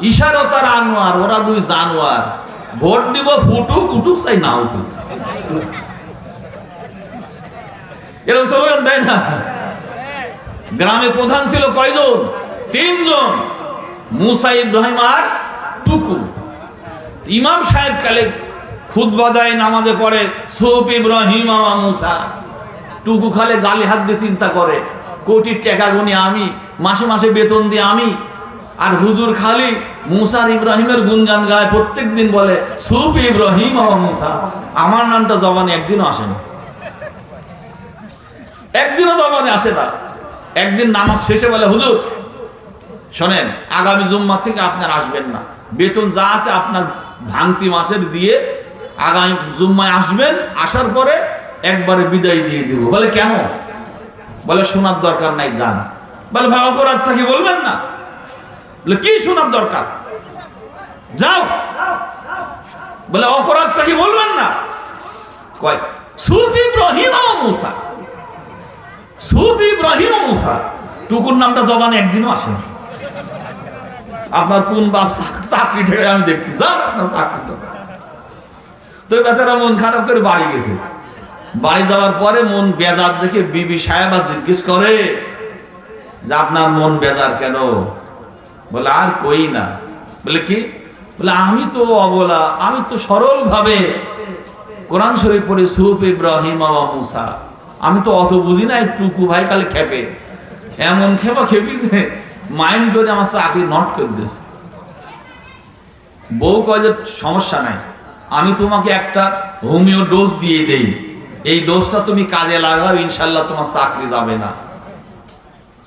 ইশারতার আনোয়ার, ওরা 2 জানোয়ার, ভোট দিব ফুটু, কুটু চাই না উঠু। এরকম স্লোগান দেয় না? গ্রামে প্রধান ছিল কয়জন? 3 জন, মূসা, ইব্রাহিম আর টুকু। ইমাম সাহেব কালে খুতবা দেয়, নামাজে পড়ে সুফ ইব্রাহিম ওয়া মুসা, টুকু খালে গালি হাত দিয়ে চিন্তা করে কোটির টাকা গুনি আমি, মাসে মাসে বেতন দিয়ে আমি, আর হুজুর খালি মুসা আর ইব্রাহিমের গুণগান গায়, প্রত্যেক দিন বলে সুফ ইব্রাহিম ওয়া মুসা। আমার নামটা জবানে একদিনও আসে না, একদিনও জবানে আসে না। একদিন নামাজ শেষে বলে হুজুর শোনেন, আগামী জুম্মা থেকে আপনার আসবেন না, বেতন যা আছে আপনার ভাঙতি মাসের দিয়ে আগামী জুম্মায় আসবেন, আসার পরে একবারে বিদায় দিয়ে দিব। বলে কেন? বলে শোনার দরকার নাই, যান। বলে ভাই অপরাধ থাকি বলবেন না? বলে কি শোনার দরকার, যাও। বলে অপরাধ থাকি বলবেন না? কয় সুফ ইব্রাহিম ওয়া মুসা, সুফ ইব্রাহিম ওয়া মুসা, টুকুর নামটা জবানে একদিনও আসে না। আপনার কোন বাপ চাকরি ঠেকে আমি দেখতে, যান আপনার চাকরি। তো বেচারা মন খারাপ করে বাড়ি গেছে। বাড়ি যাওয়ার পরে মন বেজার দেখে বিবি সাহেবা জিজ্ঞেস করে যে আপনার মন বেজার কেন? বলে আর কই না। বলে কি? বলে আমি তো অবলা, আমি তো সরল ভাবে কোরআন শরীফ পড়ে সুফ ইব্রাহিম ওয়া মুসা, আমি তো অত বুঝি না। টুকু ভাই কালে খেপে, এমন খেপা খেপিছে মাইন্ড করে আমার চাকরি নট করে দিয়েছে। বউ কয় যে সমস্যা নাই, আমি তোমাকে একটা হোমিও ডোজ দিয়ে দেই, এই ডোজটা তুমি কাজে লাগাও, ইনশাল্লাহ তোমার চাকরি যাবে না,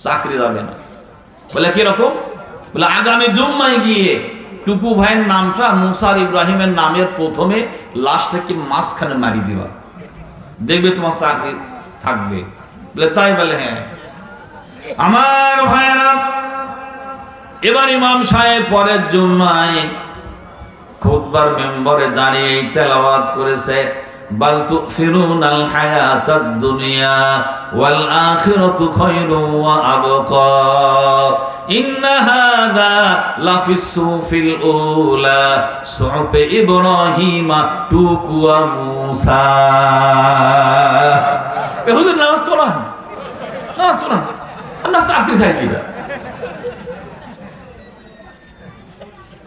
চাকরি যাবে না। বলে কিরকম? বলে আগামী জুম্মায় গিয়ে টুকু ভাইয়ের নামটা মুসা আর ইব্রাহিমের নামের প্রথমে লাস্টটাকে মাঝখানে মারি দিবা, দেখবে তোমার চাকরি থাকবে। বলে তাই? বলে হ্যাঁ। আমার ভাইয়েরা, এবার ইমাম সাহেব পরের জুম্মায় খুতবার মেম্বরে দাঁড়িয়ে তেলাওয়াত করেছে, বাল তুফিরুনাল হায়াতাদ দুনিয়া ওয়াল আখিরাতু খায়রুন ওয়া আবকা ইন্না হাযা লাফিস সুফিল উলা সুফে ইব্রাহিম টুকু ওয়া মুসা। এ হুজুর নামাজ পড়ান, নামাজ পড়ান, আমরা চাকরি খাই কিনা?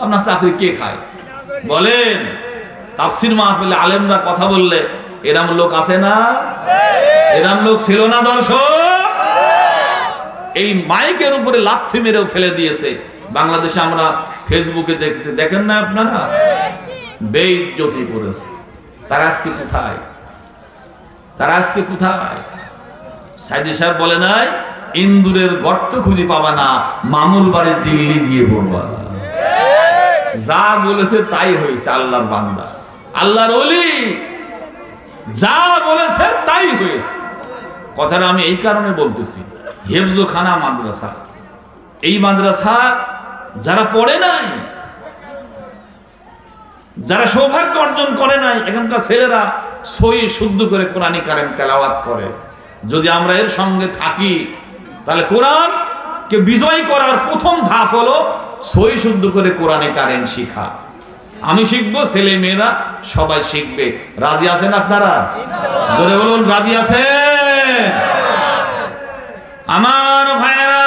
আপনার চাকরি কে খায় বলেন? তাফসীর মাহফিলে আলেমরা কথা বললে এরম লোক আছে না? এরম লোক ছিল না দর্শক? এই মাইকের উপরে লাথি মেরেও ফেলে দিয়েছে। বাংলাদেশে আমরা ফেসবুকে দেখেছি, দেখেন না আপনারা? বেইজ্জতি করেছে। তারা আজকে কোথায়? তারা আজকে কোথায়? সাইদি সাহেব বলে নাই ইন্দুরের গর্ত খুঁজে পাবা না, মামুল বাড়ি দিল্লি গিয়ে পড়বা। যা বলেছে তাই হয়েছে। আল্লাহর বান্দা, আল্লাহর ওলি, যা বলেছে তাই হয়েছে। কথাটা আমি এই কারণে বলতেছি, হেফজখানা মাদ্রাসা, এই মাদ্রাসা যারা পড়ে নাই, যারা সৌভাগ্য অর্জন করে নাই, এখানকার ছেলেরা সই শুদ্ধ করে কোরআনী কারিম তেলাওয়াত করে। যদি আমরা এর সঙ্গে থাকি তাহলে কোরআন কে বিজয় করার প্রথম ধাপ হলো সই শুদ্ধ করে কোরআনে কারিম শিখা। আমি শিখবো, ছেলে মেয়েরা সবাই শিখবে। রাজি আছেন আপনারা? জোরে বলুন, রাজি আছেন? আমার ভাইয়েরা,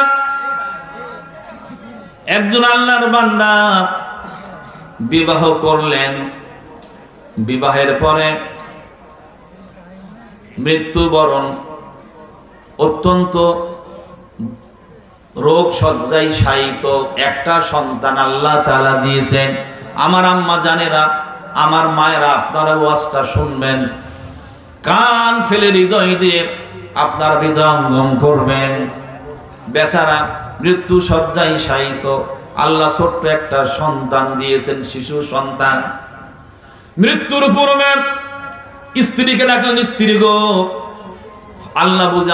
একজন আল্লাহর বান্দা বিবাহ করলেন, বিবাহের পরে মৃত্যুবরণ, অত্যন্ত রোগ শয্যায় শায়িত, একটা সন্তান আল্লাহ তাআলা দিয়েছেন। আমার আম্মা জানেরা, আমার মায়েরা, আপনারা ওয়াজটা শুনবেন, কান ফেলে হৃদয় দিয়ে আপনার হৃদয়ঙ্গম করবেন। বেচারা মৃত্যু শয্যায় শায়িত, আল্লাহ ছোট্ট একটা সন্তান দিয়েছেন, শিশু সন্তান। মৃত্যুর পূর্বে স্ত্রীকে ডাকলেন, স্ত্রী গো, আল্লাহ বুঝে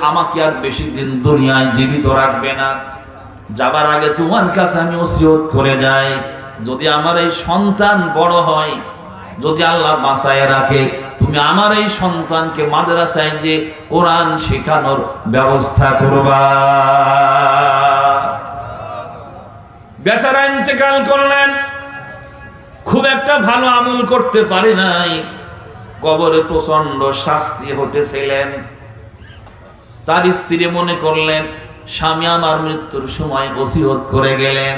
আমাকে আর বেশি দিন দুনিয়ায় জীবিত রাখবে না, যাবার আগে তোমার কাছে আমি ওসিয়ত করে যাই, যদি আমার এই সন্তান বড় হয়, যদি আল্লাহ বাঁচায় রাখে, তুমি আমার এই সন্তানকে মাদ্রাসায় দিয়ে কোরআন শেখানোর ব্যবস্থা করবা। বেচারা ইন্তেকাল করলেন, খুব একটা ভালো আমল করতে পারে নাই, কবরে প্রচন্ড শাস্তি হতেছিলেন। তার স্ত্রী মনে করলেন স্বামী আমার মৃত্যুর সময় ওসিয়ত করে গেলেন,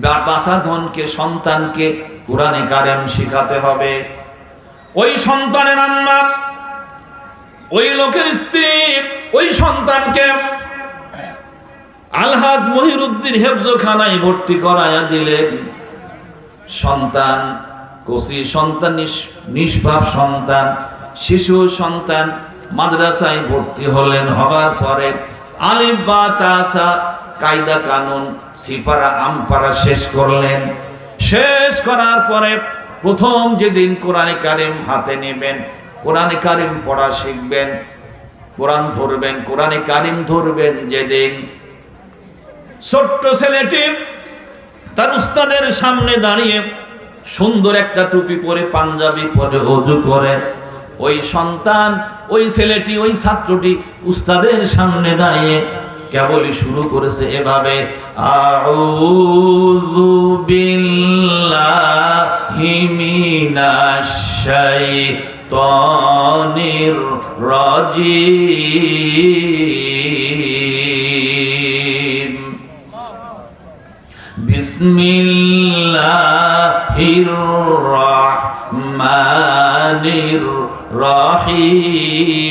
বাঁচা ধনকে, সন্তানকে কোরআনে কারিম শিখাতে হবে। ওই সন্তানের আম্মা, ওই লোকের স্ত্রী ওই সন্তানকে আলহাজ মহিরুদ্দিন হেফজখানায় ভর্তি করায়া দিলেন। সন্তান, কচি সন্তান, নিষ্পাপ সন্তান, শিশু সন্তান মাদ্রাসায় ভর্তি হলেন। হবার পরে আলিফ বা তাসা, কায়দা কানুন, সিপারা আমপারা শেষ করলেন। শেষ করার পরে প্রথম যেদিন কোরআনে কারিম হাতে নেবেন, কোরআনে কারিম পড়া শিখবেন, কোরআন ধরবেন, কোরআনে কারিম ধরবেন, যেদিন ছোট্ট ছেলেটি তার উস্তাদের সামনে দাঁড়িয়ে সুন্দর একটা টুপি পরে, পাঞ্জাবি পরে, ওযু করে, ওই সন্তান, ওই ছেলেটি, ওই ছাত্রটি উস্তাদের সামনে দাঁড়িয়ে কেবলই শুরু করেছে এভাবে, আউযু বিল্লাহি মিনাশ শাইতানির রাজিম, বিসমিল্লাহির রাহমানির রহিম।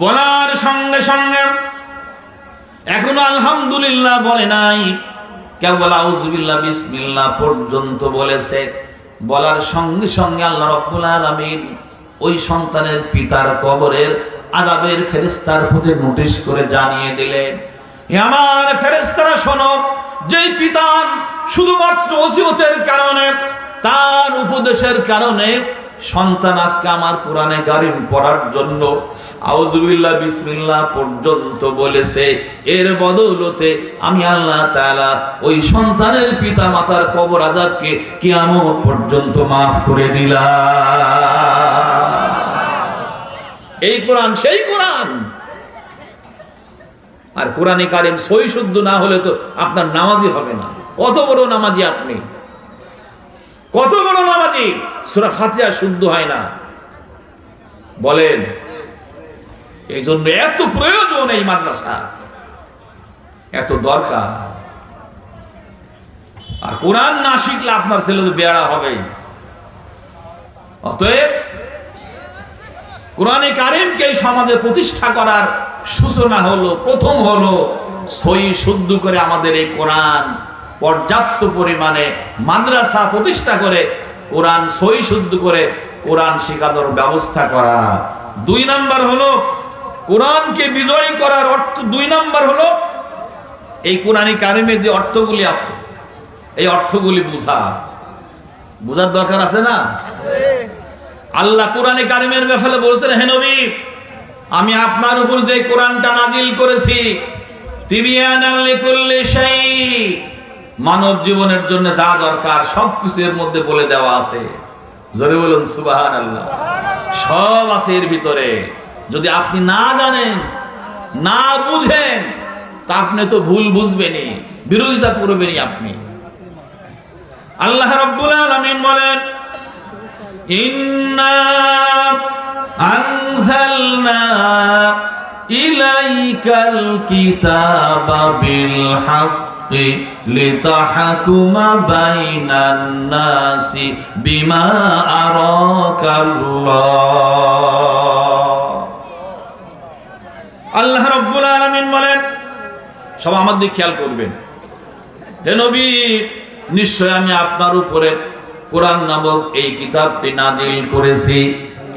বলার সঙ্গে সঙ্গে এখনো আলহামদুলিল্লাহ বলে নাই, কেবল আউযুবিল্লাহ বিসমিল্লাহ পর্যন্ত বলেছে। বলার সঙ্গে সঙ্গে আল্লাহ রাব্বুল আলামিন ওই সন্তানের পিতার কবরের আযাবের ফেরেশতার প্রতি নোটিশ করে জানিয়ে দিলেন, হে আমার ফেরেশতারা শোনো, যেই পিতা শুধুমাত্র ওসিয়তের কারণে, তার উপদেশের কারণে সন্তান আজকে আমার কোরআনে কারিম পড়ার জন্য আউযুবিল্লাহ বিসমিল্লাহ পর্যন্ত বলেছে, এর বদৌলতে আমি আল্লাহ তাআলা ওই সন্তানের পিতা মাতার কবর আযাবকে কিয়ামত পর্যন্ত মাফ করে দিলাম। এই কোরআন সেই কোরআন। আর কোরআনে কারিম সহি শুদ্ধ না হলে তো আপনার নামাজি হবে না। কত বড় নামাজি আপনি, কত বড় নামাজি, সূরা ফাতিহা শুদ্ধ হয় না বলেন। এই জন্য এত প্রয়োজন এই মাদ্রাসা, এত দরকার। আর কোরআন না শিখলে আপনার ছেলে তো বেয়ারা হবেই। অতএব কোরআনে কারিমকে সমাজে প্রতিষ্ঠা করার সূচনা হলো, প্রথম হলো সহি শুদ্ধ করে আমাদের এই কোরআন পর্যাপ্ত পরিমাণে মাদ্রাসা প্রতিষ্ঠা করে কোরআন সহি শুদ্ধ করে কোরআন শেখানোর ব্যবস্থা করা। 2 নাম্বার হলো কোরআনকে বিজয় করার অর্থ। 2 নাম্বার হলো এই কোরআনে কারিমে যে অর্থগুলি আছে, এই অর্থগুলি বোঝার দরকার আছে না? আল্লাহ কোরআনে কারিমের ব্যাপারে বলেছেন, হে নবী, আমি আপনার উপর যে কোরআনটা নাজিল করেছি, তিবিয়ানাল লিকুল্লি শাই, মানব জীবনের জন্য যা দরকার সবকিছু এর মধ্যে বলে দেওয়া আছে। জোরে বলুন সুবহানাল্লাহ। সব আছে এর ভিতরে। যদি আপনি না জানেন, না বুঝেন, তা আপনি তো ভুল বুঝবেনই, বিরোধিতা করবেনই আপনি। আল্লাহ রাব্বুল আলামিন বলেন, ইন্না আনজালনা ইলাইকাল কিতাবা বিল হাক্কি লিতাহকুমা বাইনান নাসি বিমা আরাকাল্লাহ। আল্লাহ রাব্বুল আলামিন বলেন, সব আমার দিকে খেয়াল করবেন, হে নবী, নিশ্চয় আমি আপনার উপরে কোরআন নামক এই কিতাবটি নাজিল করেছি।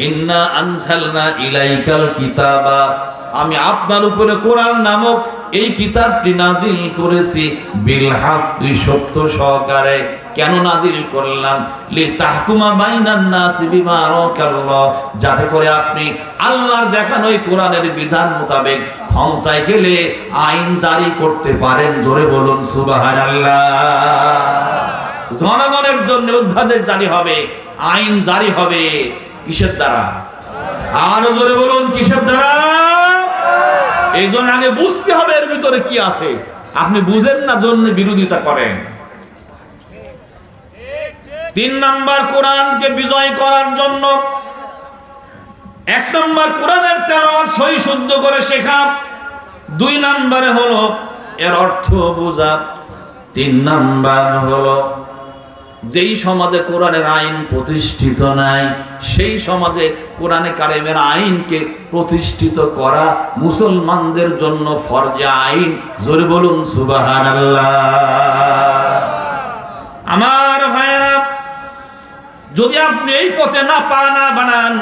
ইন্না আনজালনা ইলাইকাল কিতাবা, আমি আপনার উপরে কোরআন নামক এই কিতাবটি নাজিল করেছি বিল হাক্কি, সত্য সহকারে। কেন নাজিল করলাম? লিতাহকুমা বাইনান নাসি বিমা আরাকাল্লাহ, যাতে করে আপনি আল্লাহর দেখানো এই কোরআনের বিধান মোতাবেক ক্ষমতায় গেলে আইন জারি করতে পারেন। জোরে বলুন সুবহানাল্লাহ। জনগণের জন্য অধ্যাদেশ জারি হবে, আইন জারি হবে কিসের দ্বারা? আরো জোরে বলুন, কিসের দ্বারা? এই জন্য আগে বুঝতে হবে এর ভিতরে কি আছে। আপনি বুঝেন না জন্য বিরোধিতা করেন। 3 নাম্বার, কোরআনকে বিজয় করার জন্য 1 নাম্বার কোরআনের তেলাওয়াত সহি শুদ্ধ করে শেখা। 2 নাম্বারে হলো এর অর্থ বোঝা। 3 নাম্বার হলো যেই সমাজে কোরআনের আইন প্রতিষ্ঠিত নাই সেই সমাজে কোরআনে কারিমের আইনকে প্রতিষ্ঠিত করা মুসলমানদের জন্য ফরজে আইন। জোরে বলুন সুবহানাল্লাহ। আমার ভাইয়েরা, যদি আপনি এই পথে না পা না বানান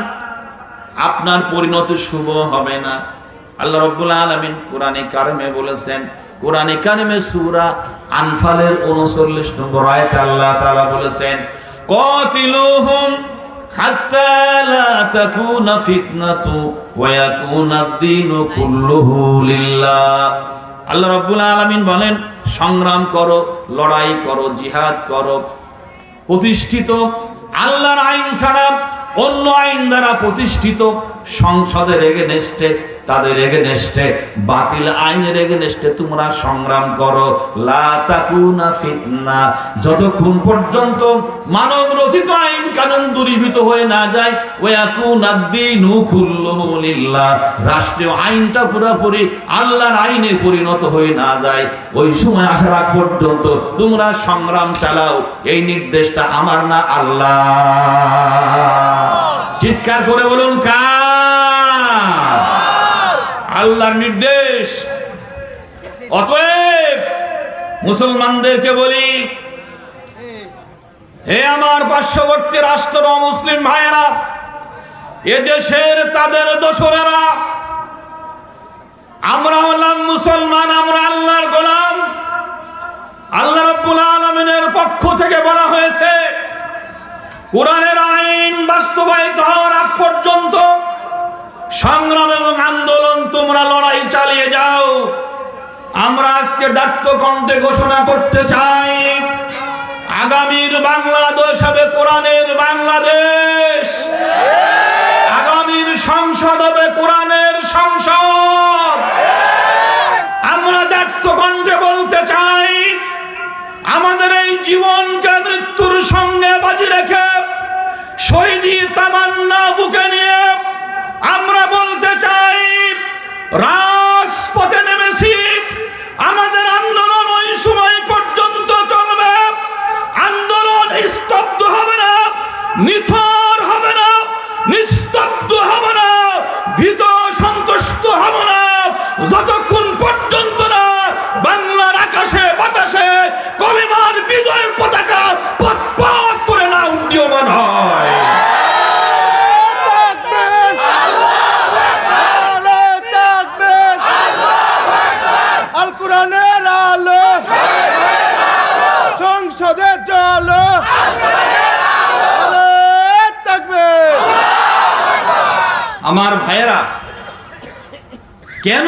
আপনার পরিণতি শুভ হবে না। আল্লাহ রাব্বুল আলামিন কোরআনে কারিমে বলেছেন, কোরআনে কারিমে সূরা আনফালের 39 নম্বর আয়াতে আল্লাহ তাআলা বলেছেন, কাতিলুহুম হাত্তা লা তাকুনা ফিতনাতু ওয়া ইয়াকুনা আদ-দীনু কুল্লুহু লিল্লাহ। আল্লাহ রাব্বুল আলামিন বলেন, সংগ্রাম করো, লড়াই করো, জিহাদ করো, প্রতিষ্ঠিত আল্লাহর আইন ছাড়া অন্য আইন দ্বারা প্রতিষ্ঠিত সংসদের এগেনস্টে, তাদের এগেনস্টে, বাতিল আইনের এগেনস্টে তোমরা সংগ্রাম করো। লা তাকুনা ফিতনা, যতক্ষণ পর্যন্ত মানব রচিত আইন কানুন দূরীভূত হয়ে না যায়, ওয়াকুনা আদ-দীনু কুল্লুহু লিল্লাহ, রাষ্ট্রীয় আইনটা পুরোপুরি আল্লাহর আইনে পরিণত হয়ে না যায়, ওই সময় আসার আগ পর্যন্ত তোমরা সংগ্রাম চালাও। এই নির্দেশটা আমার না, আল্লাহ। চিৎকার করে বলুন কার? আল্লাহর নির্দেশ। অতএব মুসলমানদেরকে বলি, হে আমার পার্শ্ববর্তী রাষ্ট্র মুসলিম ভাইয়েরা, এদেশের তাদের দোসরেরা, আমরা হলাম মুসলমান, আমরা আল্লাহর গোলাম। আল্লাহ রাব্বুল আলামিনের পক্ষ থেকে বলা হয়েছে, কোরআনের আইন বাস্তবায়িত হওয়ার আগ পর্যন্ত সংগ্রাম এবং আন্দোলন তোমরা লড়াই চালিয়ে যাও। আমরা আজকে ডাক্ত কণ্ঠে ঘোষণা করতে চাই, আগামীর বাংলাদেশ হবে কোরআনের বাংলাদেশ। আগামীর সংসদ হবে কোরআনের সংসদ। আমরা ডাক্ত কণ্ঠে বলতে চাই, আমাদের এই জীবনকে মৃত্যুর সঙ্গে বাজি রেখে শহীদি তামান্না বুকে নিয়ে আমরা বলতে চাই, রাজপথে নেমেছি। আমাদের আন্দোলন ওই সময় পর্যন্ত চলবে। আন্দোলন স্তব্ধ হবে না, নিথর হবে না, নিস্তব্ধ হবে না, ভীত সন্তুষ্ট হবে না, যতক্ষণ পর্যন্ত না বাংলার আকাশে বাতাসে কলিমার বিজয়ের পতাকা পথ করে না উড্ডীয়মান হয়। সংসদে চলো, আমার ভাইয়েরা, কেন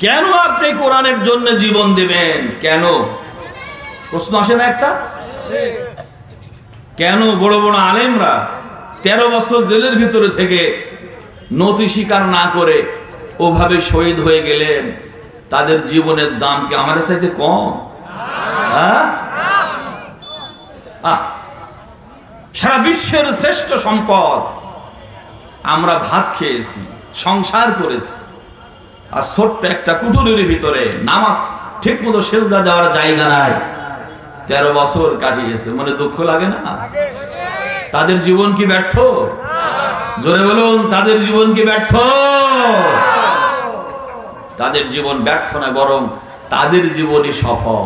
কেন আপনি কোরআনের জন্য জীবন দিবেন? কেন? প্রশ্ন আসে না একটা? কেন বড় বড় আলেমরা 13 বছর জেলের ভিতরে থেকে নতি স্বীকার না করে ওভাবে শহীদ হয়ে গেলেন? তাদের জীবনের দাম কি আমাদের চাইতে কম? সারা বিশ্বের শ্রেষ্ঠ সম্পদ। আমরা ভাত খেয়েছি, সংসার করেছি, আর ছোট্ট একটা কুঠুরির ভিতরে নামাজ ঠিক মতো সেজদা যাওয়ার জায়গা নাই। 13 বছর কাটিয়েছে, মনে দুঃখ লাগে না? তাদের জীবন কি ব্যর্থ? জোরে বলুন, তাদের জীবন কি ব্যর্থ? তাদের জীবন ব্যর্থ না, বরং তাদের জীবনই সফল।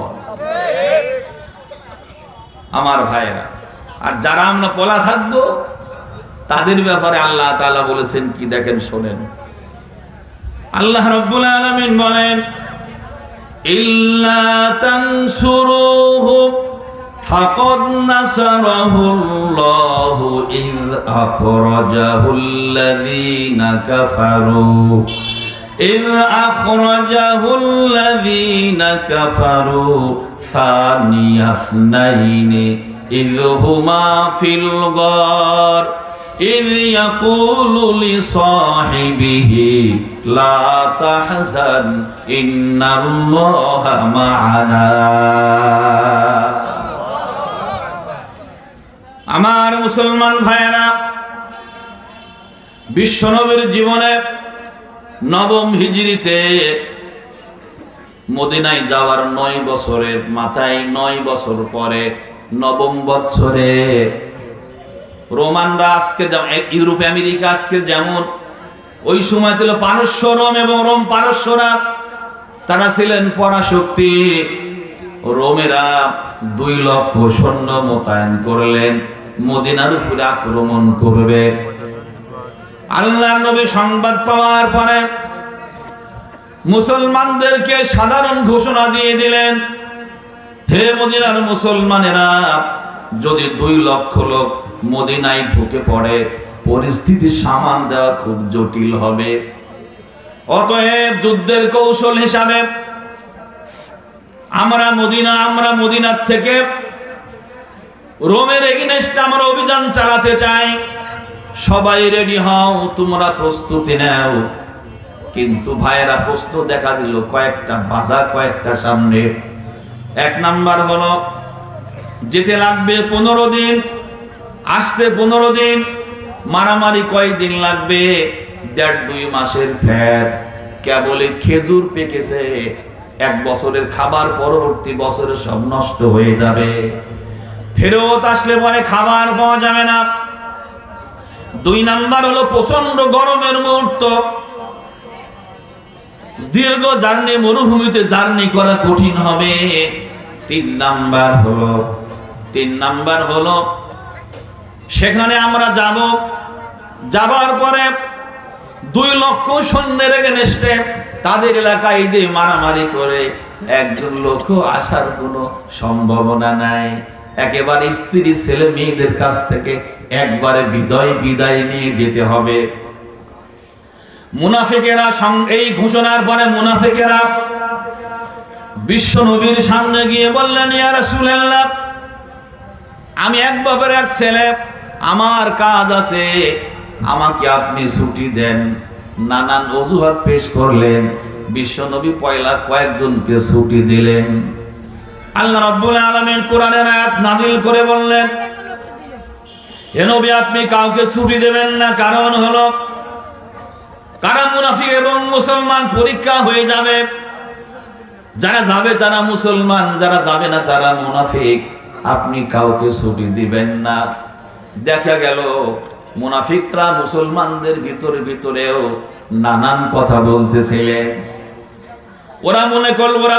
আমার ভাইরা, আর যারা আমরা পলা থাকবো তাদের ব্যাপারে আল্লাহ তাআলা বলেছেন কি, দেখেন, শোনেন। আল্লাহ রাব্বুল আলামিন বলেন, ইল্লা তানসুরুহু ফাকাদ নাসারাহুল্লাহু ইয আখরাজাহুল্লাযীনা কাফারু إذ أخرجه الذين كفروا ثاني اثنين إذ هما في الغار إذ يقول لصاحبه لا تحزن إن الله معنا আমার মুসলমান ভাইয়েরা, বিশ্বনবীর জীবনে 9ম হিজরিতে মদিনায় যাওয়ার 9 বছরের মাথায় 9 বছর পরে 9ম বছরে রোমানরা আজকে যেমন ইউরোপ আমেরিকা আজকে যেমন ওই সময় ছিল পারস্য রোম এবং রোম পারস্যরা, তারা ছিলেন পরাশক্তি। রোমেরা 2 লক্ষ সৈন্য মোতায়েন করলেন, মদিনার উপরে আক্রমণ করবে। আল্লাহর নবী সংবাদ পাওয়ার পরে মুসলমানদেরকে সাধারণ ঘোষণা দিয়ে দিলেন, হে মদিনার মুসলমানেরা, যদি 2 লক্ষ লোক মদিনায় ঢুকে পড়ে পরিস্থিতি সামাল দেওয়া খুব জটিল হবে। অতএব যুদ্ধের কৌশল হিসাবে আমরা মদিনার থেকে রোমের এগেইনস্টে আমরা অভিযান চালাতে চাই। সবাই রেডি হও, তোমরা প্রস্তুতি নাও। কিন্তু ভাইয়েরা, প্রশ্ন দেখা দিল কয়েকটা বাধা, কয়েকটা সামনে। 1 নাম্বার হলো যেতে লাগবে 15 দিন, আসতে 15 দিন, মারামারি কয়দিন লাগবে? 1.5-2 মাসের ফের। কেবলই খেজুর পেকেছে, 1 বছরের খাবার পরবর্তী বছরে সব নষ্ট হয়ে যাবে। ফেরত আসলে পরে খাবার পাওয়া যাবে না। 2 নাম্বার হলো প্রচন্ড গরমের মুহূর্ত, দীর্ঘ জার্নি, মরুভূমিতে জার্নি করা কঠিন হবে। 3 নাম্বার হলো সেখানে আমরা যাব, যাবার পরে 2 লক্ষ সৈন্যের এগেইনস্টে তাদের এলাকায় যে মারামারি করে একজন লোক আসার কোনো সম্ভাবনা নাই। একেবারে স্ত্রী ছেলে মেয়েদের কাছ থেকে একবারে বিদায় নিয়ে যেতে হবে। মুনাফিকেরা এই ঘোষণার পরে মুনাফিকেরা বিশ্ব নবীর সামনে গিয়ে বললেন, ইয়া রাসূলুল্লাহ, আমি এক বাপের এক ছেলে, আমার কাজ আছে, আমাকে আপনি ছুটি দেন। নানান অজুহাত পেশ করলেন। বিশ্ব নবী পয়লা কয়েকজনকে ছুটি দিলেন। আল্লাহ রাব্বুল আলামিন কোরআনের আয়াত নাজিল করে বললেন, হে নবী, আপনি কাউকে ছুটি দেবেন না। কারণ হলো কারা মুনাফিক এবং মুসলমান পরীক্ষা হয়ে যাবে। যারা যাবে তারা মুসলমান, যারা যাবে না তারা মুনাফিক। আপনি কাউকে ছুটি দিবেন না। দেখা গেল মুনাফিকরা মুসলমানদের ভিতরেও নানান কথা বলতেছিলেন। ওরা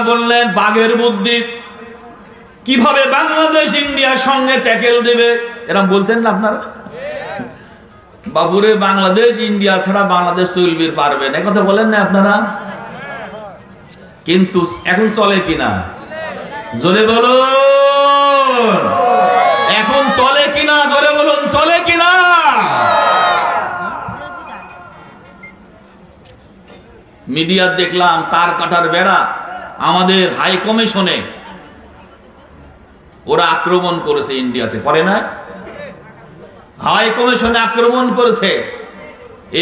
বললেন বাঘের বুদ্ধি, কিভাবে বাংলাদেশ ইন্ডিয়ার সঙ্গে ট্যাকেল দেবে, এরকম বলতেন না আপনারা? বাবুরে, বাংলাদেশ ইন্ডিয়া ছাড়া বাংলাদেশ চলবে, পারবেন, একথা বলেন না আপনারা? কিন্তু এখন চলে কিনা জোরে বলুন, এখন চলে কিনা জোরে বলুন, চলে কিনা? মিডিয়া দেখলাম তার কাটার বেড়া আমাদের হাই কমিশনে ওরা আক্রমণ করেছে, ইন্ডিয়াতে করে না, হাই কমিশনে আক্রমণ করেছে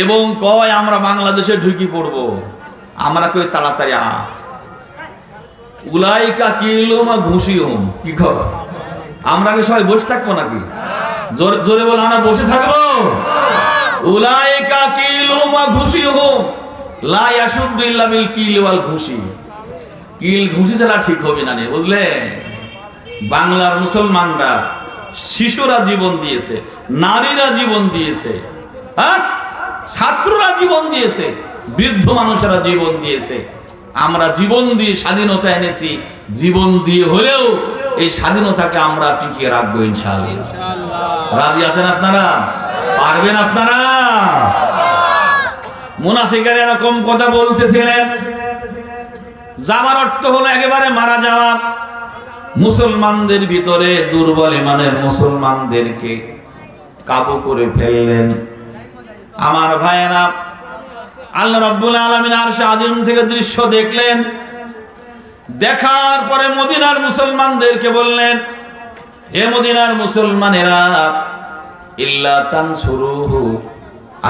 এবং কয় আমরা বাংলাদেশে ঢুকি পড়ব। আমরা কই তাড়াতাড়ি উলাইকা কিলুমা ঘুষিহুম, কি খবর? আমরা কি সবাই বসে থাকবো নাকি? জোরে বল, আমরা বসে থাকবো? উলাইকা কিলুমা ঘুষিহুম লা ইয়াশুদ্দু ইল্লা বিল কিল ওয়াল ঘুষি। কিল ঘুষি ছাড়া ঠিক হবে না, বুঝলে? বাংলার মুসলমানরা, শিশুরা জীবন দিয়েছে, নারীরা জীবন দিয়েছে, হ্যাঁ, ছাত্ররা জীবন দিয়েছে, বৃদ্ধ মানুষেরা জীবন দিয়েছে। আমরা জীবন দিয়ে স্বাধীনতা এনেছি। জীবন দিয়ে হলেও এই স্বাধীনতাকে আমরা টিকিয়ে রাখবো ইনশাআল্লাহ। রাজি আছেন আপনারা? পারবেন আপনারা? মুনাফিকেরা এরকম কথা বলতেছিলেন। যাবার অর্থ হলো একেবারে মারা যাওয়া। মুসলমানদের ভিতরে দুর্বল ইমানের মুসলমানদেরকে কাবু করে ফেললেন। আমার ভাইয়েরা, আল্লাহ রাব্বুল আলামিন আরশে আযীম থেকে দৃশ্য দেখলেন। দেখার পরে মদিনার মুসলমানদেরকে বললেন, হে মদিনার মুসলমানেরা, ইল্লা তানসুরুহু,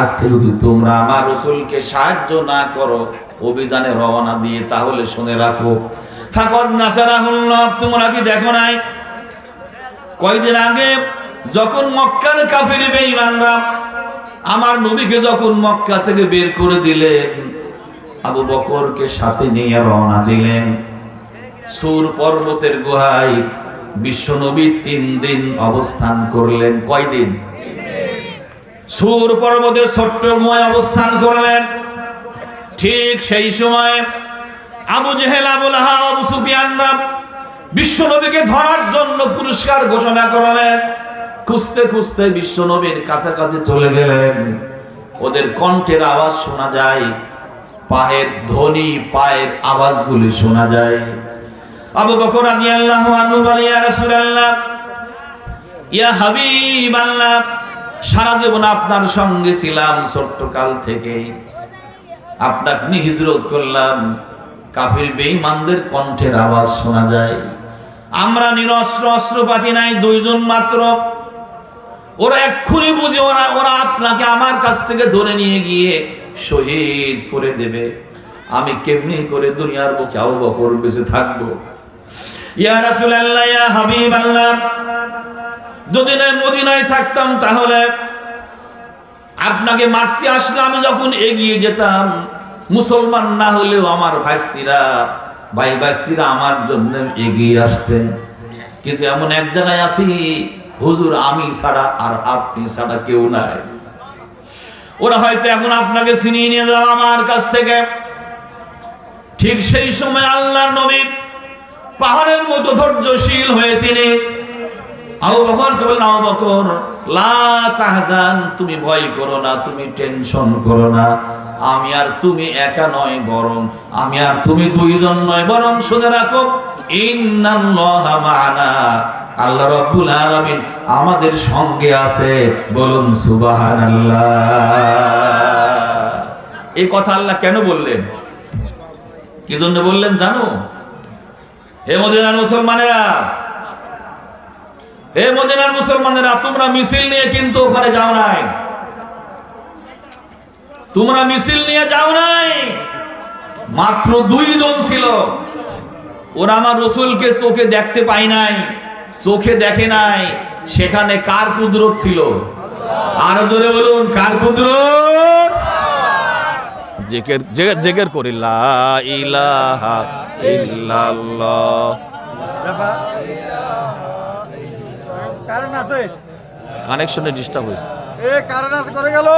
আজকে যদি তোমরা আমার রাসূলকে সাহায্য না করো অভিযানে রওনা দিয়ে, তাহলে শুনে রাখো, ফাকাদ নাসারাহুল্লাহ, তোমরা কি দেখো নাই কয়দিন আগে যখন মক্কার কাফির বেঈমানরা আমার নবীকে যখন মক্কা থেকে বের করে দিলেন, আবু বকরকে সাথে নিয়ে রওনা দিলেন। সূর পর্বতের গুহায় বিশ্বনবী 3 দিন অবস্থান করলেন। কয়দিন? সূর পর্বতে ছোট্ট গুহায় অবস্থান করলেন। ঠিক সেই সময় আবু জেহেল, আবু লাহাব, আবু সুফিয়ানরা বিশ্বনবীকে ধরার জন্য পুরস্কার ঘোষণা করলেন। খুঁজতে খুঁজতে বিশ্বনবীর কাছাকাছি চলে গেলেন। ওদের কণ্ঠের আওয়াজ শোনা যায়, পায়ের ধ্বনি, পায়ের আওয়াজগুলি শোনা যায়। আবু বকর রাদিয়াল্লাহু আনহু বলে, ইয়া রাসূলুল্লাহ, ইয়া হাবিবাল্লাহ, সারা জীবন আপনার সঙ্গে ছিলাম, ছোট্টকাল থেকে আপনাকে নিয়ে হিজরত করলাম। কাফির বেঈমানদের কণ্ঠের আওয়াজ শোনা যায়। আমরা নিরস্ত্র, অস্ত্রপাতি নাই, 2 জন মাত্র। ওরা এক্ষুনি বুঝে ওরা আপনাকে আমার কাছ থেকে ধরে নিয়ে গিয়ে শহীদ করে দেবে। আমি কেমনি করে দুনিয়ার বুকে আবু বকর বেঁচে থাকবো? ইয়া রাসূলুল্লাহ, ইয়া হাবিবাল্লাহ, যদি না মদিনায় থাকতাম তাহলে আপনাকে মারতে আসলে আমি যখন এগিয়ে যেতাম, মুসলমান না হলেও আমার ভাই ভাইস্তিরা আমার জন্য এগিয়ে আসতেন। কিন্তু এমন এক জায়গায় আছি, হুজুর আমি ছাড়া আর আপনি ছাড়া কেউ নাই। ওরা হয়তো এখন আপনাকে ছিনিয়ে নিয়ে যাবে আমার কাছ থেকে। ঠিক সেই সময় আল্লাহর নবী পাহাড়ের মতো ধৈর্যশীল হয়ে তিনি আবু বকরকে বললেন, আবু বকর, লা তাহজান, তুমি ভয় করো না, তুমি টেনশন করো না। আমি আর তুমি একা নয়, বরং আমি আর তুমি 2 জন নয়, বরং শুনে রাখো, ইন্নাল্লাহা মা'ানা, আল্লাহ রাব্বুল আলামিন আমাদের সঙ্গে আছে। বলুন সুবহানাল্লাহ। এই কথা আল্লাহ কেন বললেন? কি জন্য বললেন জানো? হে মদিনার মুসলমানেরা, হে মদিনার মুসলমানেরা, তোমরা মিছিল নিয়ে কিন্তু ওখানে যাও নাই। তোমরা মিছিল নিয়ে যাও নাই, মাত্র 2 জন ছিল। ওরা আমার রাসূলকে চোখে দেখতে পায় নাই, চোখে দেখে নাই। সেখানে কার কুদরত ছিল? আর জোরে বলুন, কার কুদরত? জিকির করি, লা ইলাহা ইল্লাল্লাহ। কারণ আছে, কানেকশনে ডিস্টার্ব হয়েছে। কারণ আছে, করে গেল।